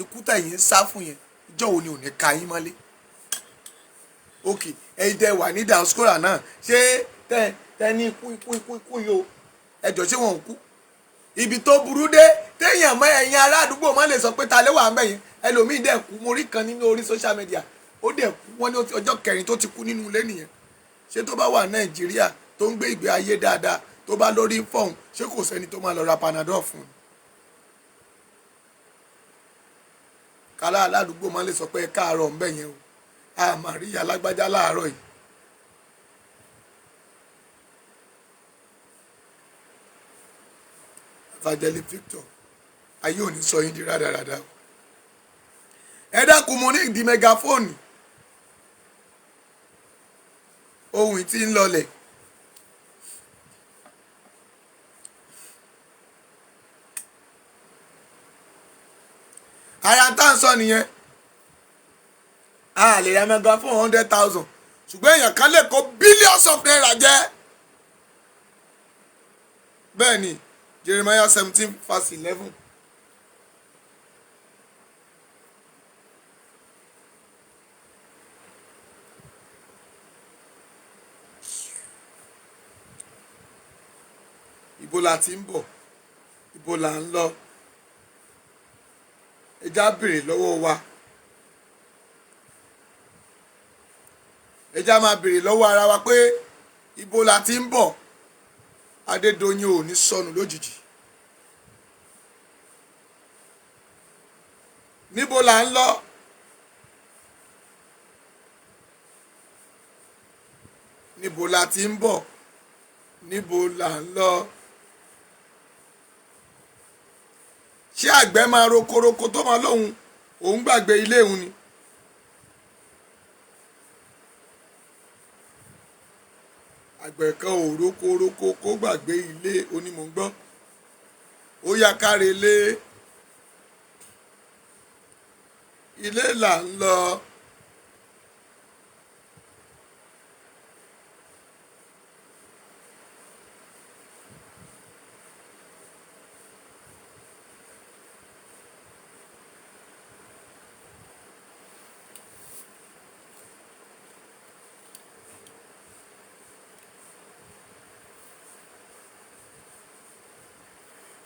ikú tẹ̀yìn ń sá fún yẹn ìjọ wo ni ò ní ka yín mọ́lé. ok ẹ̀yin tẹ́ wà ní diaspora náà ṣé tẹ́ ní ikú yìí o ẹjọ́ ṣé wọn ò kú. ibi tó burú dé téèyàn mọ ẹ̀yin ará àdúgbò má lè sọ pé ta ló wà ń bẹ̀ yẹn ẹlòmíì dẹ̀ kú mo rí kan nínú orí social media ó dẹ̀ kú wọ́n ní ọjọ́ kẹrin tó ti kú nínú ilé nìyẹn. ṣé tó bá wà Nàìjíríà tó ń gbé ìgbé ayé dáadáa tó bá lórí fọ́ọ̀n ṣé kò sẹ́ni tó máa lọ ra Panadol fún un. kálá aládùúgbò máa lè sọ pé káàárọ̀ ń bẹ̀ yẹn o a máa rí alágbájá láàárọ̀ yìí. Evangelist Victor ayé ò ní sọ yín di rádaràda o. ẹ dákun mo ní ìdí mẹgàfóònù ohun tí ń lọlẹ̀. ara tá à ń sọ nìyẹn a lè ra mẹgàfóònù 100,000 ṣùgbọ́n èèyàn kan lè kó billions of naira jẹ́. bẹ́ẹ̀ ni Jeremiah 17:11. ibo la ti ń bọ̀ ibo la ń lọ ẹja béèrè lọ́wọ́ wa ẹja máa béèrè lọ́wọ́ ara wa pé ibo la ti ń bọ̀ Adédoyin ò ní sọnù lójijì níbo la ń lọ níbo la ti ń bọ̀ níbo la ń lọ. ṣé àgbẹ̀ máa rokoroko tó máa lóhun òun gbàgbé ilé òun ni. àgbẹ̀ kan ò rokoroko kó gbàgbé ilé onímọ̀gbọ́n ó yá káre ilé là ń lọ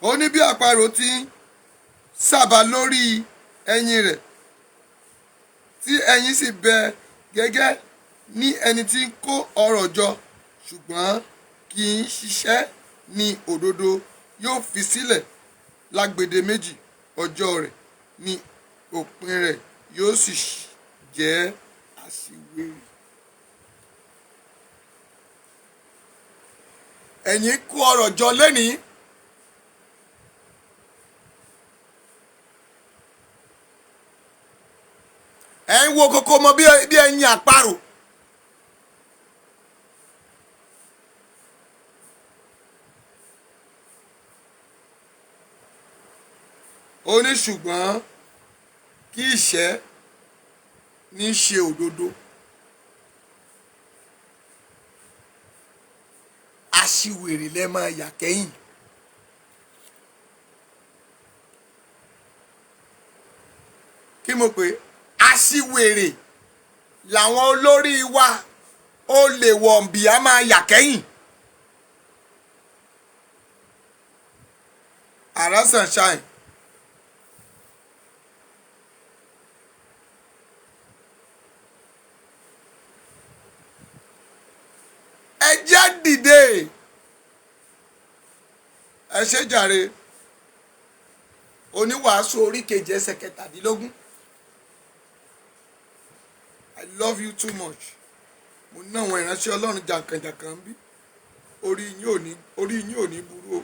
ó ní bí àparò ti ń sábà lórí ẹyin rẹ̀ tí ẹyin sì bẹ gẹ́gẹ́ ní ẹni tí ń kó ọrọ̀ jọ ṣùgbọ́n kì í ṣiṣẹ́ ní òdodo yóò fi sílẹ̀ lágbede méjì ọjọ́ rẹ̀ ní òpin rẹ̀ yóò sì jẹ́ aṣiwèrè. ẹ̀yin kó ọrọ̀ jọ lẹ́nìí. ẹ̀ ń wo kókó mọ bí ẹyin àparò. ó ní ṣùgbọ́n kí ìṣẹ́ ní í ṣe òdodo. aṣiwèrè lẹ máa yà kẹ́yìn. kí mo pè é aṣiwèrè làwọn olórí wa ó lè wọ̀nbí á máa yà kẹ́yìn. àrá sunshine. ẹ jẹ́ dìde ẹ ṣe jàre oníwàásù orí kejì ẹsẹ̀ 17. I love you too much. mo ná àwọn ìránṣẹ́ ọlọ́run jàǹkànjàǹkàn bí orí yín ò ní burú o.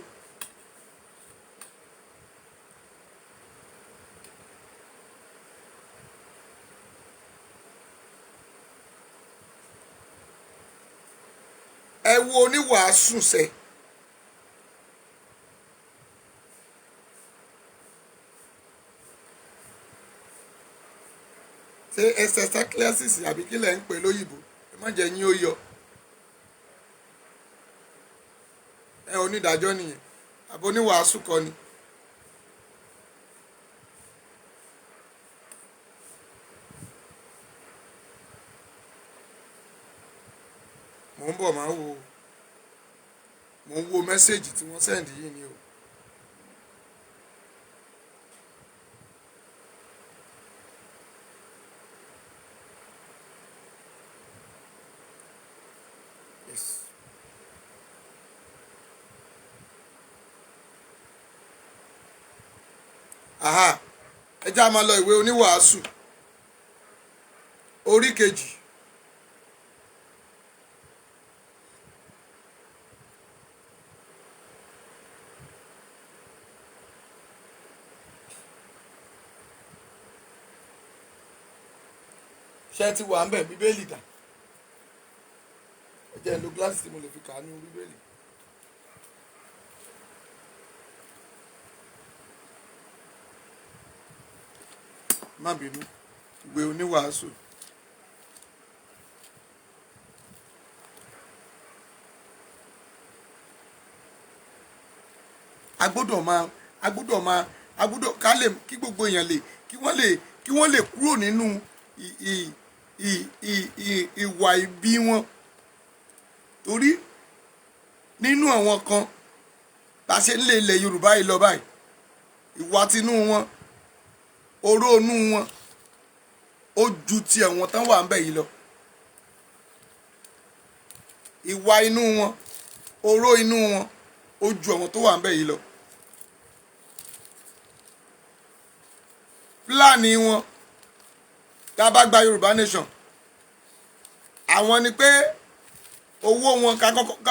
ẹ wo oníwàásù sẹ. ṣé exegesis àbí kí lẹ̀ ń pè lóyìnbó ẹ má jẹ́ yín ó yọ. ẹ onídàájọ́ nìyẹn àbí oníwàásù kọ́ ni. mò ń bọ̀ mò ń wo mẹ́sẹ̀gì tí wọ́n sẹ́ǹdì yìí ni o. Yes. Aha, ẹ já máa lọ ìwé oníwàásù orí kejì. ṣé ti wà ń bẹ̀ bíbélì dà ẹ jẹ́ lo gíláàsì tí mo lè fi kà á ní bíbélì. má bínú ìwé oníwàásù agbọ́dọ̀ ká lè kí gbogbo èèyàn lè kí wọ́n lè kúrò nínú ìwà ibi wọn. torí nínú àwọn kan bá ṣe ń lé ilẹ̀ Yorùbá yìí lọ báyìí ìwà tinú wọn oró inú wọn ó ju ti àwọn tán wà ń bẹ̀ yìí lọ. ìwà inú wọn oró inú wọn ó ju àwọn tó wà ń bẹ̀ yìí lọ. fúlàní wọn tá a bá gba Yorùbá nation àwọn ni pé owó wọn ká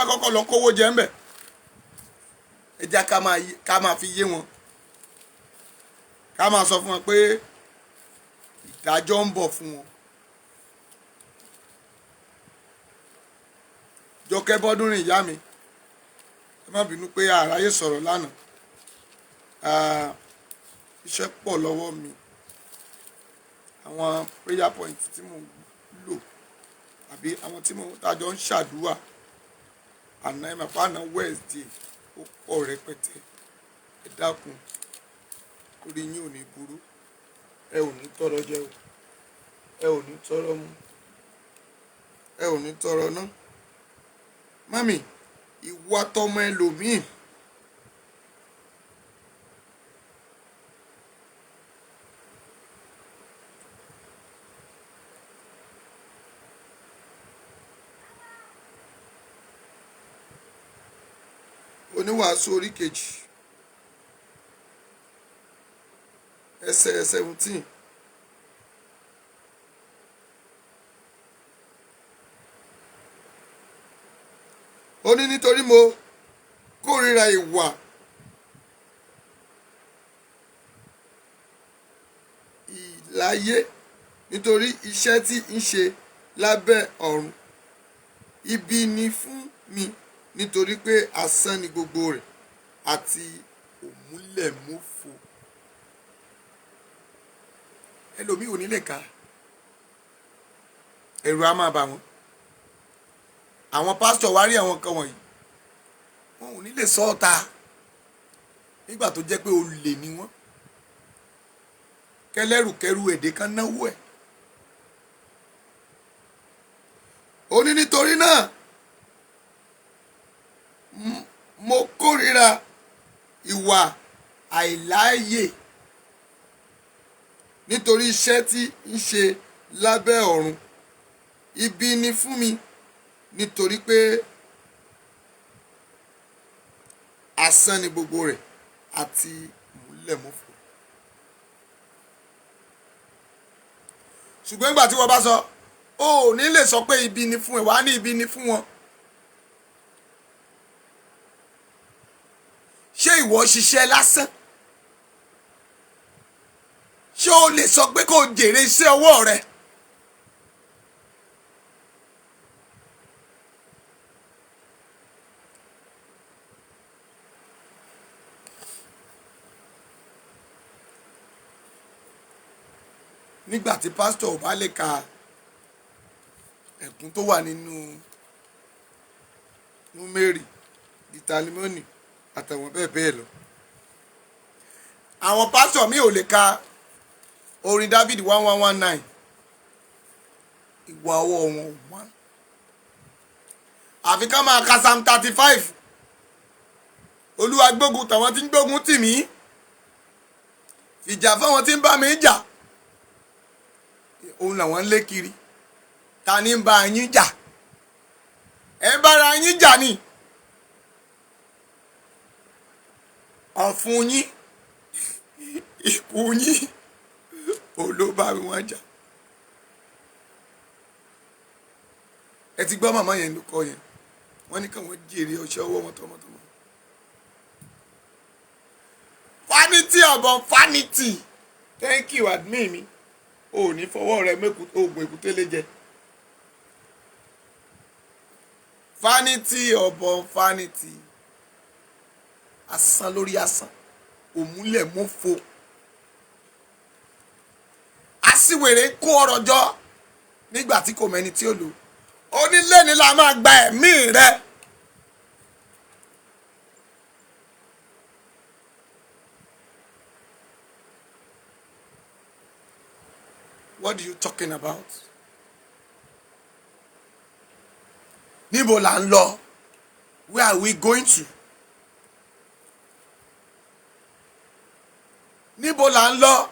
kọ́kọ́ lọ kówó jẹ ńbẹ̀ ẹ jẹ́ ká máa fi yé wọn ká máa sọ fún wọn pé ìdájọ́ ń bọ̀ fún wọn. Jọkẹ́ Bọ́dúnrìn ìyá mi ẹ má bínú pé àráyè sọ̀rọ̀ lánàá iṣẹ́ pọ̀ lọ́wọ́ mi àwọn prayer point tí mo lò àbí àwọn tí mo tájọ ń ṣàdúrà àná ẹ màpá àná Wednesday ó pọ̀ rẹpẹtẹ ẹ dákun orí yín ò ní burú ẹ ò ní tọrọ jẹ o ẹ ò ní tọrọ mu ẹ ò ní tọrọ ná mami ìwà tọmọ ẹlòmíì oníwàásù orí kejì ẹsẹ̀ 17. Ó ní nítorí mo kórìíra ìwà ìláyé, nítorí iṣẹ́ tí ń ṣe lábẹ́ ọ̀run ibi ni fún mi, nítorí pé asán ni gbogbo rẹ̀ àti òmúlẹ̀múfo. Ẹlòmíì ò ní lè ka, ẹ̀rù á máa bà wọ́n. Àwọn pásítọ̀ wá rí àwọn nǹkan wọ̀nyí, wọn ò ní lè sọ ọ́ ta nígbà tó jẹ́ pé olè ni wọ́n. Kẹlẹ́rùkẹrù èdè kan náwó ẹ̀. Ó ní nítorí náà mo kórìíra ìwà àìláàyè, nítorí iṣẹ́ tí ń ṣe lábẹ́ ọ̀run ibi ni fún mi, nítorí pé asán ni gbogbo rẹ̀ àti múlẹ̀múfo. Ṣùgbọ́n nígbà tí wọ́n bá sọ, o ò ní lè sọ pé ibi ni fún ẹ, wàá ní ibi ni fún wọn. Ṣé ìwọ ṣiṣẹ́ lásán? Ṣé o lè sọ pé kò jèrè iṣẹ́ ọwọ́ rẹ? Nígbà tí pásítọ̀ ò bá lè ka ẹ̀kún tó wà nínú Númérì, Dìtàlímọ́nì àtàwọn bẹ́ẹ̀ bẹ́ẹ̀ lọ. Àwọn pásítọ̀ mi ò lè ka orin Dáfídì 1119. Ìwà ọwọ́ wọn ò mọ́. Àfi ká máa ka Psalm 35. Olúwa gbógun tàwọn tí ń gbógun tì mí, fìjà fáwọn tí ń bá mi jà. Òun làwọn ń lé kiri. Ta ni ń bá yín jà? Ẹ bára yín jà ni. Ọ̀fun yín, ikú yín, olóbá wọn jà. Ẹ ti gbọ́ màmá yẹn ló kọ yẹn. Wọ́n ní káwọn jèrè ọṣẹ ọwọ́ wọn tọmọtọmọ. Vanity upon vanity. Thank you, admin mi. O ò ní fọwọ́ rẹ oògùn èkútélé jẹ. Vanity upon vanity. Asán lórí asán, òmúlẹ̀múfo. Aṣiwèrè kó ọrọ̀ jọ nígbà tí kò mẹ́ni tí ó lò. Onílé ni la máa gba ẹ̀mí rẹ. What are you talking about? Níbo là ń lọ? Where are we going to? Níbo là ń lọ?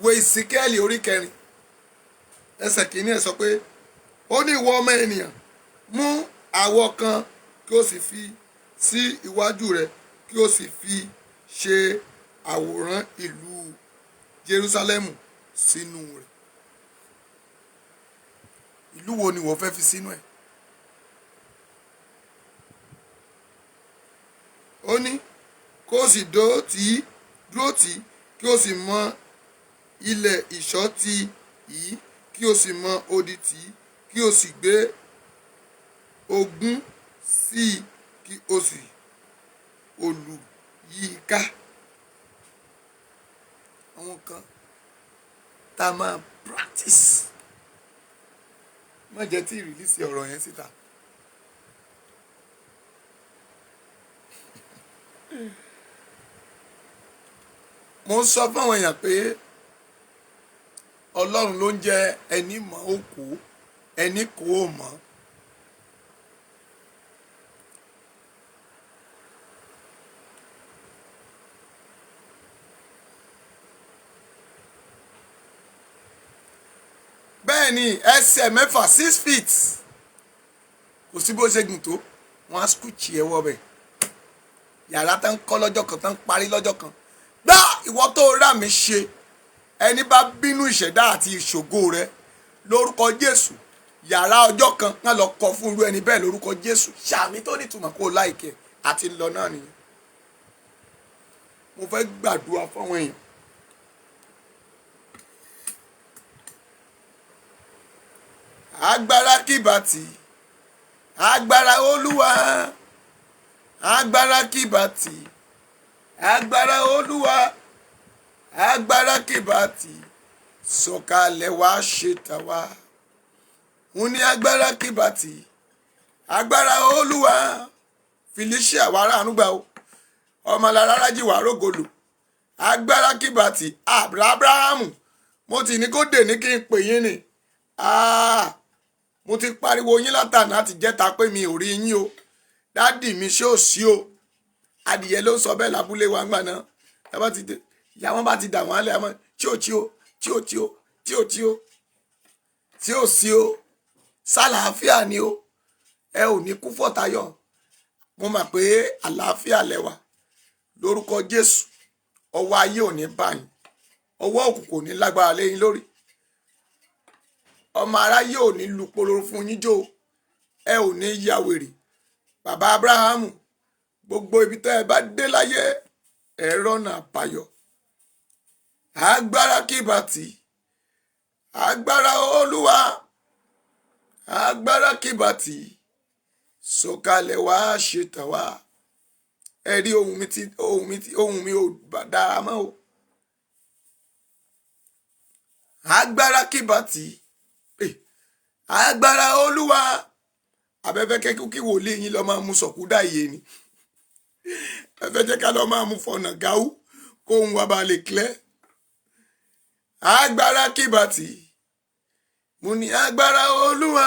Ìwé Ìsíkẹ́lì orí 4 ẹsẹ̀ kìíní ẹ̀ sọ pé, ó ní ìwọ ọmọ ènìyàn, mú àwọ̀ kan kí o sì fi sí iwájú rẹ, kí o sì fi ṣe àwòrán ìlú Jerúsálẹ́mù sínú rẹ̀. Ìlú wo ni wọ́n fẹ́ fi sínú ẹ̀? Ó ní kó o sì dúró tì í kí o sì mọ ilẹ̀ ìṣọ́ tì í, kí o sì mọ odi tì í, kí o sì gbé ogún sí i, kí o sì olù yí i ká. Àwọn kan tá a máa practice. Má jẹ́ tí ìrìlísì ọ̀rọ̀ yẹn síta. Mo ń sọ fún àwọn èèyàn pé Ọlọ́run ló ń jẹ́ ẹni mọ̀ ó kú, ẹni kò ó mọ̀. bẹ́ẹ̀ ni ẹsẹ̀ mẹ́fà 6 feet kò sí bó ṣe gùn tó wọ́n á skúùchì ẹ̀ wọ́ bẹ̀ yàrá tán kọ́ lọ́jọ́ kan tán parí lọ́jọ́ kan gbá ìwọ tó rà mí ṣe ẹni bá bínú ìṣẹ̀dá àti ìṣògo rẹ lórúkọ Jésù yàrá ọjọ́ kan náà lọ kọ fún irú ẹni bẹ́ẹ̀ lórúkọ Jésù ṣàmì tó nítumọ̀ kó láìkẹ́ àti lọ náà nìyẹn mo fẹ́ gbàdúrà fáwọn èèyàn. Agbára kìbàtì agbára Olúwa agbára kìbàtì agbára Olúwa agbára kìbàtì sọ̀kalẹ̀ wá ṣe tàwa mo ní agbára kìbàtì agbára Olúwa Felicia wàrà ànúgbà o ọmọlára rájì wà rógolò agbára kìbàtì Abrahamu mo ti ní kó dè ní kí n pè yín ni mo ti pariwo yín látàná àti jẹ́ta pé mi ò rí yín o dádì mi ṣé ò sí o adìyẹ ló ń sọ bẹ́ẹ̀ lábúlé wa ńgbà náà ìyá wọn bá ti dà wọ́n á lẹ̀ àmọ́ tí ò tí o tí ò tí o tí ò tí o tí ò sí o sálàáfíà ni o ẹ ò ní kú fọ́tayọ̀ mo mọ̀ pé àlàáfíà lẹ́wà lórúkọ Jésù ọwọ́ ayé ò ní bá yín ọwọ́ òkùnkùn ò ní lágbára lé yín lórí ọmọ aráyé ò ní lu polówó fún yín jò ẹ ò ní ya wèrè bàbá Abrahamu gbogbo ibi tẹ́ ẹ bá dé láyé ẹ rọ́nà àbáyọ agbára kìbàtì agbára Olúwa agbára kìbàtì sọ̀kalẹ̀ wá ṣe tàwa ẹ rí ohun mi ò dára mọ́ o agbára kìbàtì agbára Olúwa abẹ́fẹ́ kẹ́kọ̀ọ́ kí wòlíì yín lọ máa mú sọ̀kúdà iye ni ẹfẹ́ jẹ́ ká lọ máa mú fọ̀nà gáú kó ń wá balẹ̀ kílẹ̀ agbára kìbàtì mo ní agbára Olúwa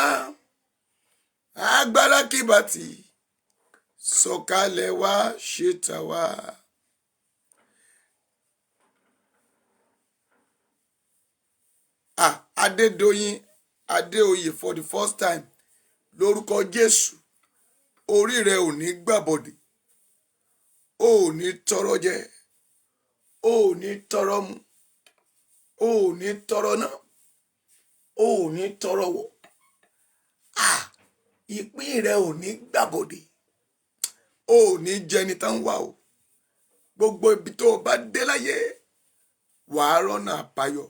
agbára kìbàtì sọ̀kalẹ̀ wá ṣe tàwa. Adédoyin Adéoyè for the first time lórúkọ Jésù orí rẹ ò ní gbàbọ̀dè ò ní tọrọ jẹ ò ní tọrọ mu ò ní tọrọ náà ò ní tọrọ wọ ìpín rẹ ò ní gbàbọ̀dè ò ní jẹni tán wà o gbogbo ibi tó o bá dé láyé wàá rọ́nà àbáyọ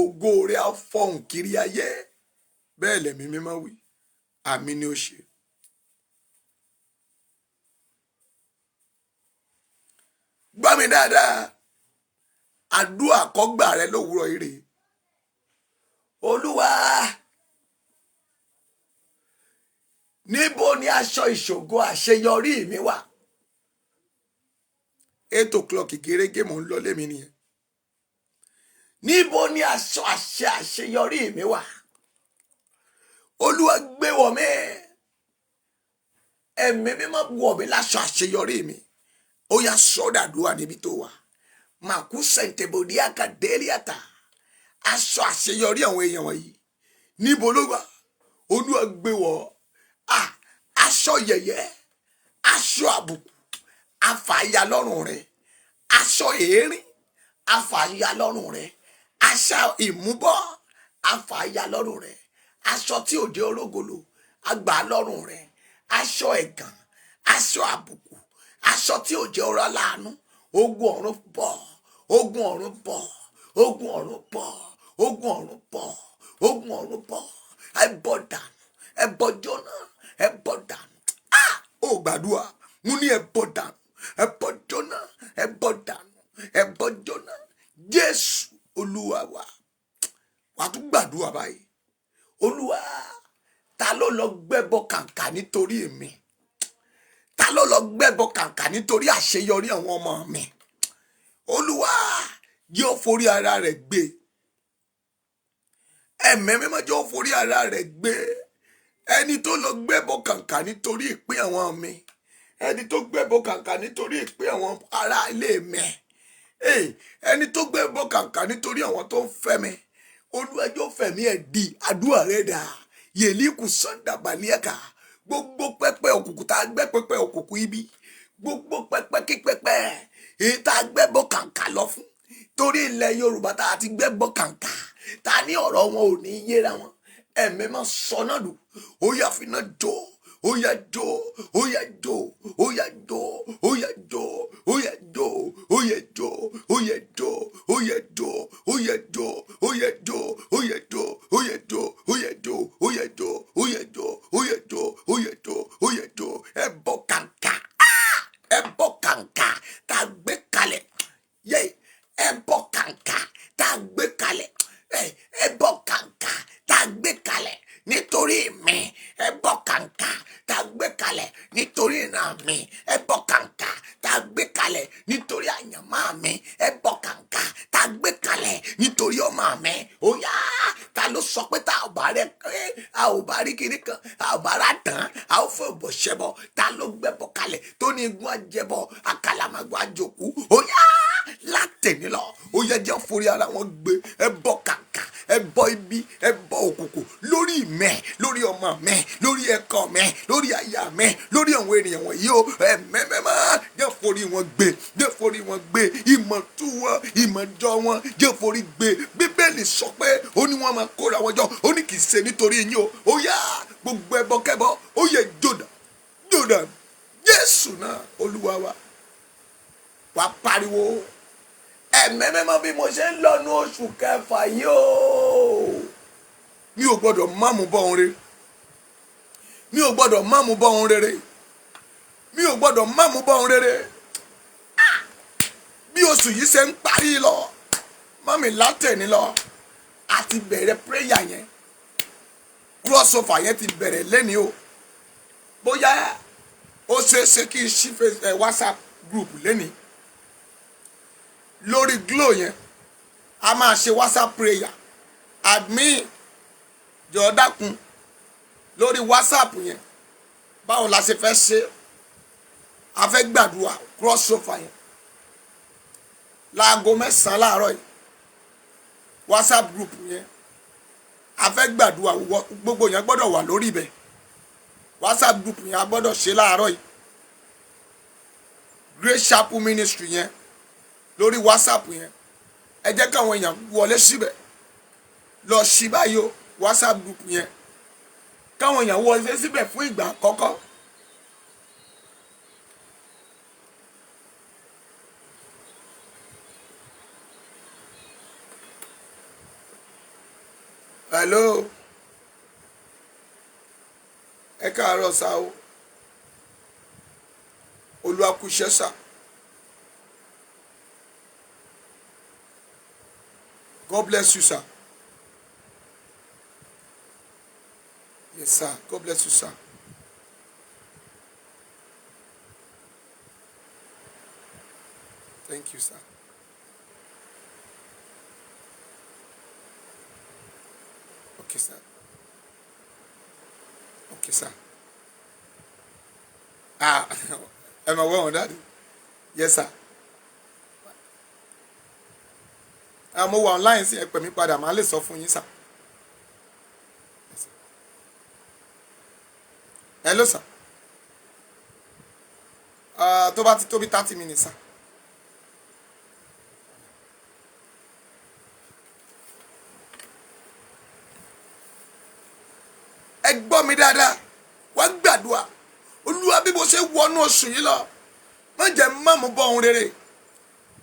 ògo rẹ á fọhùn kiri ayé bẹ́ẹ̀ lẹ̀mí mímọ́ wí àmì ni ó ṣe. gbọ́ mi dáadáa àdúrà kọ́gbà rẹ lówùúrọ̀ ire Olúwa níbo ni aṣọ ìṣògo àṣeyọrí mi wà 8 o'clock gẹ́gẹ́ mò ń lọ lémi nìyẹn níbo ni aṣọ àṣeyọrí mi wà Olúwa gbé wọ̀ mí ẹ̀mí mímọ́ wọ̀ mí láṣọ àṣeyọrí mi ó yá sọ́dàdúrà níbi tó wà màkú sẹ̀ǹtẹ̀bọ̀dì àkàdéliàtà aṣọ àṣeyọrí àwọn èèyàn wọ̀nyí níbo ló wà Olúwa gbé wọ̀ aṣọ yẹ̀yẹ́ aṣọ àbùkù àfàyà lọ́rùn rẹ̀ aṣọ èérín àfàyà lọ́rùn rẹ̀ aṣọ ìmúbọ́ àfàyà lọ́rùn rẹ̀ aṣọ tí òde orógolo àgbà lọ́rùn rẹ̀ aṣọ ẹ̀gàn aṣọ àbùkù aṣọ tí òde ọ̀rọ̀ láàánú ogun ọ̀run bọ̀ ogun ọ̀run bọ̀ ogun ọ̀run bọ̀ ogun ọ̀run bọ̀ ogun ọ̀run bọ̀ ẹbọ dànù ẹbọ jóná ẹbọ dànù ó gbàdúrà mú ní ẹbọ dànù ẹbọ jóná ẹbọ dànù ẹbọ jóná Jésù Olúwa wa wàá tún gbàdúrà báyìí Olúwa ta ló lọ gbẹ́bọ kàǹkà nítorí mi ta ló lọ gbẹ́bọ kàǹkà nítorí àṣeyọrí àwọn ọmọ mi Olúwa yóò forí ara rẹ̀ gbé ẹ̀mẹ́ mímọ́ yóò forí ara rẹ̀ gbé ẹni tó lọ gbẹ́bọ kàǹkà nítorí ìpín àwọn mi ẹni tó gbẹ́bọ kàǹkà nítorí ìpín àwọn ará ilé mi ẹni tó gbẹ́bọ kàǹkà nítorí àwọn tó ń fẹ́ mi Olúwa jọ̀ọ́ fẹ̀mí ẹ̀ di àdúrà rẹ̀ dà yèlí kù sọ́ńdà bàlíẹ̀kà gbogbo pẹpẹ òkùnkùn tá a gbẹ́ pẹpẹ òkùnkùn ibi gbogbo pẹpẹ kí pẹpẹ èyí tá a gbẹ́ bọ́ kàǹkà lọ fún torí ilẹ̀ Yorùbá tá a ti gbẹ́ bọ́ kàǹkà tá a ní ọ̀rọ̀ wọn ò ní yéra wọn ẹ̀mí máa sọ náà lù ó yà fi náà jó ó yà jó ó yà jó ó yà jó ó yà jó ó yà jó ó yà jó ó yà jó ó yà jó ó yà jó ó yà jó ó yà jó ó yà jó ó yà jó ó yà jó ó yà jó ó yà jó ó yà jó ó yà jó ẹ bọ́ kàǹkà ẹ bọ́ kàǹkà tá a gbé kalẹ̀ yé ẹ bọ́ kàǹkà tá a gbé kalẹ̀ ẹ bọ́ kàǹkà tá a gbé kalẹ̀ nítorí mi ẹ bọ́ kàǹkà tá a gbé kalẹ̀ nítorí ìran mi ẹ bọ́ kàǹkà tá a gbé kalẹ̀ nítorí àyànmọ́ mi ẹ bọ́ kàǹkà tá a gbé kalẹ̀ nítorí ọmọ mi ó yá ta ló sọ pé tá a bá rẹ a ò bá rí kiri kan a ò bá rà tán a ò fẹ́ bọ̀ ṣẹbọ ta ló gbẹ́bọ kalẹ̀ tó ní igun àjẹbọ àkàlàmàgbà àjòkú ó yá látẹ̀ní lọ ó yẹ jẹ́ forí ara wọn gbé ẹ bọ́ kàǹkà ẹ bọ́ ibi ẹ bọ́ òkùnkùn lórí mi lórí ọmọ mi lórí ẹ̀kọ́ mi lórí aya mi lórí àwọn ènìyàn wọ̀nyí o ẹ̀mẹ́mẹ́má jẹ́ forí wọn gbé jẹ́ forí wọn gbé ìmọ̀ tú wọn ìmọ̀ jọ wọn jẹ́ forí gbé bíbélì sọ pé ó ní wọn máa kóra wọn jọ ó ní kì í ṣe nítorí yín o ó yá gbogbo ẹbọ kẹbọ ó yẹ jòdà Jésù náà Olúwa wa wàá pariwo ẹ̀mẹ́mẹ́mọ́ bí mo ṣe ń lọ́nu oṣù kẹfà yìí o mi ò gbọ́dọ̀ má mú bọ́ ohun rere mi ò gbọ́dọ̀ má mú bọ́ ohun rere mi ò gbọ́dọ̀ má mú bọ́ ohun rere bí oṣù yìí ṣe ń parí lọ mọ́mì látẹ̀ní lọ àti bẹ̀rẹ̀ prayer yẹn crossover yẹn ti bẹ̀rẹ̀ lẹ́ni o bóyá ó ṣeéṣe kí n ṣí WhatsApp group lẹ́ni lórí Glo yẹn a máa ṣe WhatsApp prayer admin jọ̀ọ́ dákun lórí WhatsApp yẹn báwo la ṣe fẹ́ ṣe a fẹ́ gbàdúrà crossover yẹn láago 9 láàárọ̀ yìí WhatsApp group yẹn a fẹ́ gbàdúrà gbogbo yẹn gbọ́dọ̀ wà lórí ibẹ̀ WhatsApp group yẹn a gbọ́dọ̀ ṣe láàárọ̀ yìí Grace Chapel Ministry yẹn lórí WhatsApp yẹn ẹ jẹ́ káwọn èèyàn wọlé síbẹ̀ lọ sí báyìí o WhatsApp group yẹn káwọn èèyàn wọlé síbẹ̀ fún ìgbà àkọ́kọ́ hello ẹ káàárọ̀ sá o Olúwa kú iṣẹ́ sá. God bless you, sir. Yes, sir. God bless you, sir. Thank you, sir. Okay, sir. Okay, sir. Am I wrong on that? Yes, sir. Mo wà online sí ẹ pè mí padà màá lè sọ fún yín sà. Hello sir. Tó bá ti tóbi 30 minutes sà. Ẹ gbọ́ mi dáadáa wá gbàdúrà Olúwa bí mo ṣe wọnú oṣù yìí lọ má jẹ́ má mú bọ́ ohun rere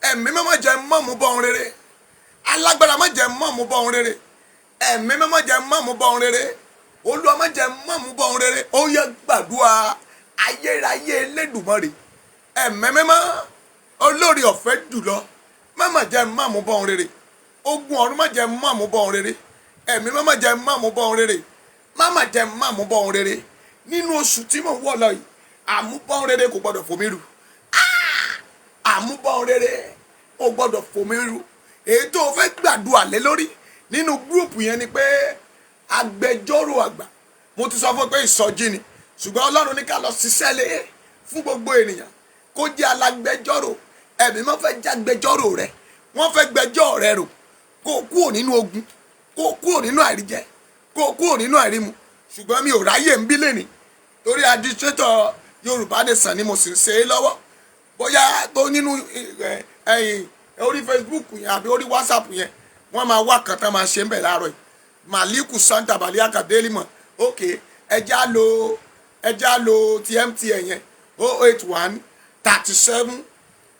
ẹ̀mí má jẹ́ má mú bọ́ ohun rere alágbára má jẹ́ má mú bọ́ ohun rere ẹ̀mí má jẹ́ má mú bọ́ ohun rere Olúwa má jẹ́ má mú bọ́ ohun rere ó yẹ gbàdúrà ayérayé Elédùmarè ẹ̀mí mímọ́ olórí ọ̀fẹ́ jùlọ má jẹ́ má mú bọ́ ohun rere ogun ọ̀run má jẹ́ má mú bọ́ ohun rere ẹ̀mí má jẹ́ má mú bọ́ ohun rere má jẹ́ má mú bọ́ ohun rere nínú oṣù tí mo wọ̀ lọ yìí àmúbọ́ ohun rere kò gbọ́dọ̀ fò mí rù àmúbọ́ ohun rere kò gbọ́dọ̀ fò mí rù èyí tó fẹ́ gbàdúrà lé lórí nínú gúrùpù yẹn ni pé agbẹjọ́rò àgbà mo ti sọ fún pé ìsọjí ni ṣùgbọ́n Ọlọ́run ní ká lọ ṣiṣẹ́ lé fún gbogbo ènìyàn kó jẹ́ alágbẹjọ́rò ẹ̀mí má fẹ́ jágbẹjọ́rò rẹ wọ́n fẹ́ gbẹjọ́ rẹ rò kó kúrò nínú ogun kó kó kúrò nínú àìríjẹ, kó kúrò nínú àìrímu. Ṣùgbọ́n mi ò ráyè ń bí lẹ́ni torí administrator Yorùbá Nation ni mo sì ń ṣe é lọ́wọ́. Bóyá tó nínú orí Facebook yẹn àbí orí WhatsApp yẹn wọ́n máa wá kan tán máa ṣe ń bẹ̀ láàárọ̀ yìí. Maliku Santa Baliaka Delimo ok ẹja lo ti MTN yẹn 081 37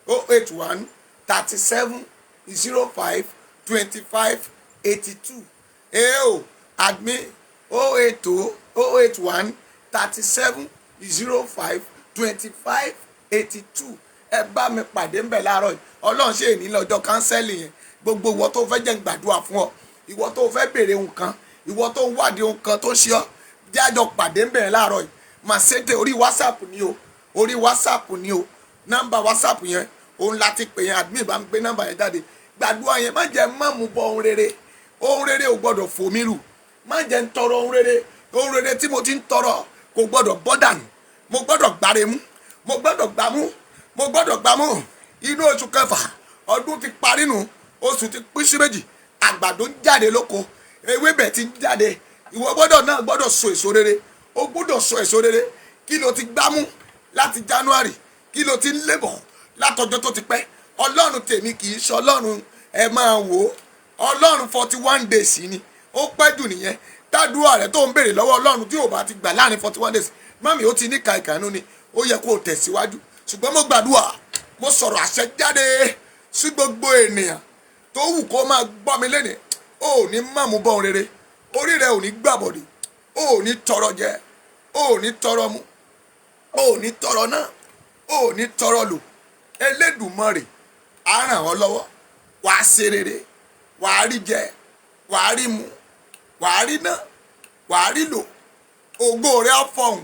081 37 05 25 82 admin 081 37 05 25 82 ẹ bá mi pàdé ń bẹ̀ láàárọ̀ yìí. Ọlọ́run ṣe ní lọ́jọ́ kánsẹ́lì yẹn. Gbogbo ìwọ tó fẹ́ jẹ́ ń gbàdúrà fún ọ, ìwọ tó fẹ́ béèrè nǹkan, ìwọ tó ń wádìí nǹkan tó ṣe ọ́, jájọ pàdé ń bẹ̀ láàárọ̀ yìí. Màṣẹ́dẹ̀ orí WhatsApp ni o, orí WhatsApp ni o. Nọ́mbà WhatsApp yẹn òun láti pè yẹn, admin bá ń gbé nọ́mbà yẹn jáde. Gbàdúrà yẹn má jẹ́ má mú bọ ohun rere. Ohun rere ò gbọ́dọ̀ fò mí rù. Má jẹ́ ń tọrọ ohun rere. Ohun rere tí mo ti ń tọrọ kò gbọ́dọ̀ bọ́ dànù. Mo gbọ́dọ̀ gbáre mú. Mo gbọ́dọ̀ gbámú. Mo gbọ́dọ̀ gbámú. Inú oṣù kẹfà ọdún ti parí nù. Oṣù ti pín sí méjì. Àgbàdo ń jáde lóko. Ewébẹ̀ ti ń jáde. Ìwọ gbọ́dọ̀ so èso rere. O gbọ́dọ̀ so èso rere. Kí ló ti gbámú láti January? Kí ló ti ń lébọ̀ látọjọ́ tó ti pẹ́? Ọlọ́run tèmi kì í ṣe Ọlọ́run ẹ máa wò ó. Ọlọ́run 41 days ni. Ó pẹ́ jù nìyẹn. Tádùá rẹ̀ tó ń béèrè lọ́wọ́ Ọlọ́run tí ò bá ti gbà láàrin 41 days. Mami ó ti ní ka ìkànnú ni. Ó yẹ kó o tẹ̀síwájú. Ṣùgbọ́n mo gbàdúrà. Mo sọ̀rọ̀ àṣẹ jáde sí gbogbo ènìyàn tó wù kó máa gbọ́ mi lẹ́nìí. O ò ní má mú bọ́ rere. Orí rẹ̀ ò ní gbàbọ̀dì. O ò ní tọrọ jẹ. O ò ní tọrọ mu. O ò ní tọrọ náà. O ò ní tọrọ lò. Elédùmarè á ràn ọ́ lọ́wọ́. Wàá ṣe rere. Wàá rí jẹ. Wàá rí mu. Wàá rí ná. Wàá rí lò. Ògo rẹ̀ á fọhùn.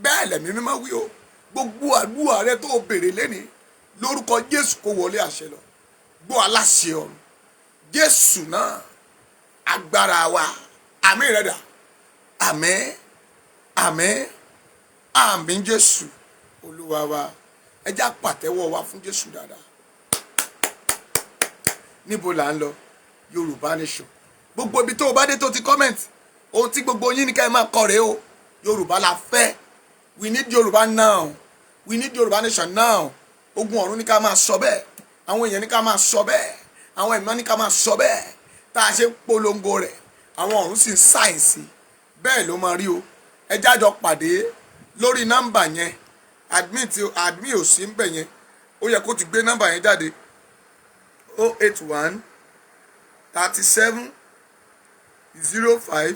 Bẹ́ẹ̀ lẹ̀mí mímọ́ wí o. Gbogbo àdúrà rẹ tó béèrè lẹ́nìí lórúkọ Jésù kó wọlé àṣẹ lọ. Gbọ́ aláṣẹ ọ̀run. Jésù náà agbára wa. Àmín rẹ̀ dà. Àmín. Àmín. Àmín Jésù Olúwa wa. Ẹ já pàtẹ́wọ́ wa fún Jésù dáadáa. Níbo là ń lọ? Yorùbá Nation. Gbogbo ibi tó o bá dé tó ti comment. Ohun tí gbogbo yín ní ká ẹ máa kọ rèé o. Yorùbá la fẹ́. We need Yorùbá now. We need Yorùbá Nation now. Ogun ọ̀run ní ká máa sọ bẹ́ẹ̀. Àwọn èèyàn ní ká máa sọ bẹ́ẹ̀. Àwọn ẹ̀mọ́ ní ká máa sọ bẹ́ẹ̀. Tá a ṣe ń polongo rẹ̀. Àwọn ọ̀run sì ń sáyẹ̀nsì. Bẹ́ẹ̀ ló máa rí o. Ẹ jájọ pàdé lórí nọ́mbà yẹn. Admin ò sí ń bẹ̀ yẹn. Ó yẹ kó ti gbé nọ́mbà yẹn jáde. 081 37 05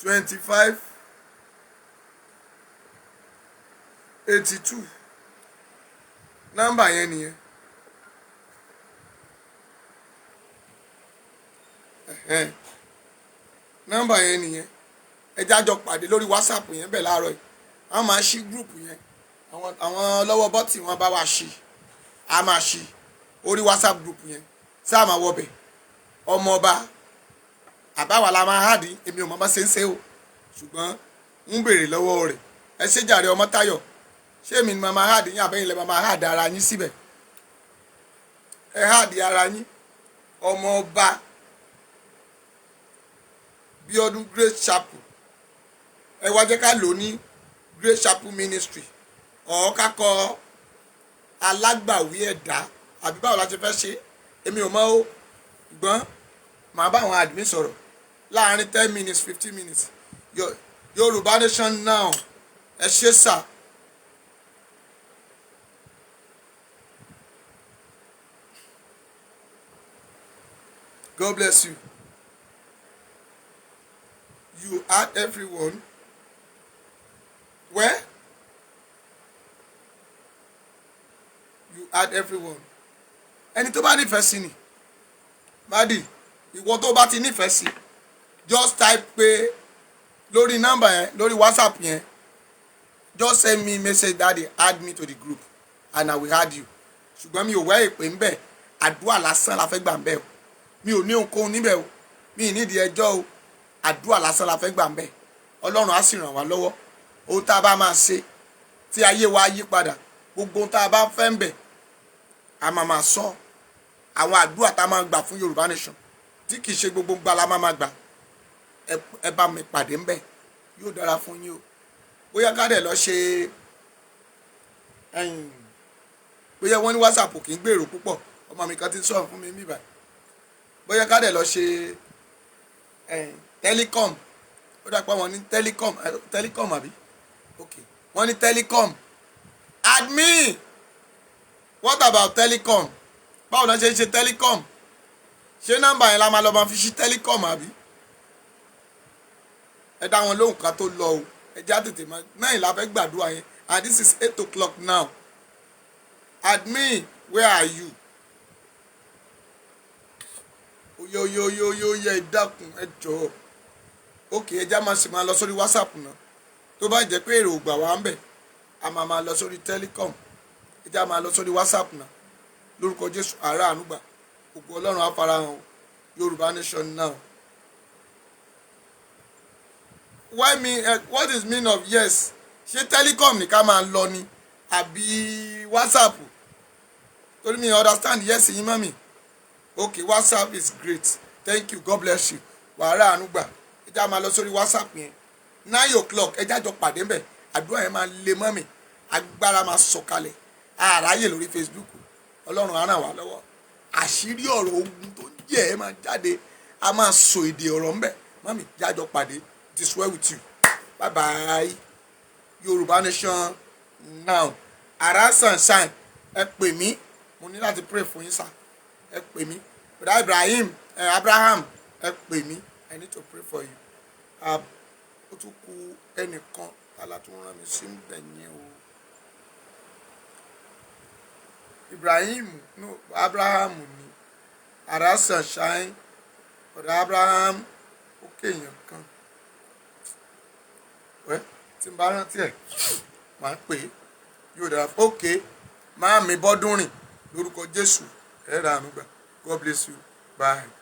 25 82 nọ́mbà yẹn nìyẹn. Nọ́mbà yẹn nìyẹn. Ẹ jájọ pàdé lórí WhatsApp yẹn bẹ́ẹ̀ láàárọ̀ yìí. Wọ́n máa ṣí group yẹn. Àwọn lọ́wọ́ bọ́tì wọn bá wa ṣí. A máa ṣí orí WhatsApp group yẹn. Sáà máa wọbẹ̀. Ọmọ ọba àbáwá la máa hàdí. Èmi ò mọ̀ bá ṣe ń ṣe o. Ṣùgbọ́n ń béèrè lọ́wọ́ rẹ̀. Ẹ ṣé jàre Ọmọ́táyọ̀. Ṣé èmi ni màmá hàdí yín àbẹ́yìn lẹ́ màmá hàdí ara yín síbẹ̀? Ẹ hàdí ara yín. Ọmọ ọba Bíọ́dún Grace Chapel. Ẹ wá jẹ́ ká lò ní Grace Chapel Ministry. Ọ̀ ká kọ alágbàwí ẹ̀dá àbí báwo la ṣe fẹ́ ṣe? Èmi ò mọ̀ o. Ṣùgbọ́n màá bá àwọn admin sọ̀rọ̀ láàárín 10 minutes 15 minutes. Yorùbá Nation now. Ẹ ṣé sà. God bless you. You add everyone. Where? You add everyone. Ẹni tó bá nífẹ̀ẹ́ sí ni. Bádì, ìwọ tó bá ti nífẹ̀ẹ́ sí. Just type pé lórí nọ́mbà yẹn, lórí WhatsApp yẹn. Just send me message daddy, add me to the group and I will add you. Ṣùgbọ́n mi ò wá èpè ń bẹ̀. Àdúrà lásán la fẹ́ gbà ń bẹ̀ o. Mi ò ní ohunkóhun níbẹ̀ o. Mi ì nídìí ẹjọ́ o. Àdúrà lásán la fẹ́ gbà ń bẹ̀. Ọlọ́run á sì ràn wá lọ́wọ́. Ohun tá a bá máa ṣe tí ayé wa yí padà. Gbogbo ohun tá a bá fẹ́ ń bẹ̀. A máa sọ. Àwọn àdúrà tá a máa gbà fún Yorùbá Nation. tí kì í ṣe gbogbo gbala máa gbà ẹ bá mi pàdé ńbẹ̀ yóò dára fún yín o bóyá ká dẹ̀ lọ ṣe bóyá wọ́n ní WhatsApp kì í gbèrò púpọ̀ ọmọ mi kan ti sọ fún mi bíbá bóyá ká dẹ̀ lọ ṣe telecom ó dàpọ̀ wọ́n ní telecom àbí ok wọ́n ní telecom admin what about telecom báwo la ṣe ń ṣe telecom ṣé nọ́mbà yẹn la máa lọ máa fi ṣí telecom àbí ẹ dá wọn lóhùn ká tó lọ o ẹ já tètè máa náà la fẹ́ gbàdúrà yẹn and this is 8 o'clock now admin where are you oye ìdákun ẹ jọ̀ọ́ ok ẹ já máa sì máa lọ sórí WhatsApp náà tó bá jẹ́ pé èrò ògbà wa ń bẹ̀ a máa lọ sórí telecom ẹ já máa lọ sórí WhatsApp náà lórúkọ Jésù àárẹ̀ ànúgbà ògo Ọlọ́run á farahàn o Yorùbá Nation now. Why me what is mean of yes ṣé telecom ní ká máa lọ ni àbí WhatsApp torí mi understand yes yín mọ́ mi okay WhatsApp is great thank you God bless you wàhálà ànúgbà ẹ já máa lọ sórí WhatsApp yẹn 9 o'clock ẹ jájọ pàdé mbẹ àdúrà yẹn máa lé mọ́ mi agbára máa sọ̀kalẹ̀ àráyè lórí Facebook Ọlọ́run á ràn wá lọ́wọ́ àṣírí ọ̀rọ̀ ogun tó jẹ́ ẹ máa jáde a máa sọ èdè ọ̀rọ̀ mbẹ mọ́ mi jájọ pàdé it is well with you bye bye Yorùbá Nation now ara sunshine ẹ pè mí mo ní láti pray fún yín sá ẹ pè mí brother Abraham ẹ pè mí I need to pray for you ó tún kù ẹnìkan alátún rán mi sí bẹ̀yẹn o Abraham ni ara sunshine brother Abraham ó kéèyàn kan tí n bá rántí ẹ̀ máa pè é yóò dára ok máa mi bọ́dún rìn lórúkọ Jésù ẹ̀ rà ànúgbà God bless you bye.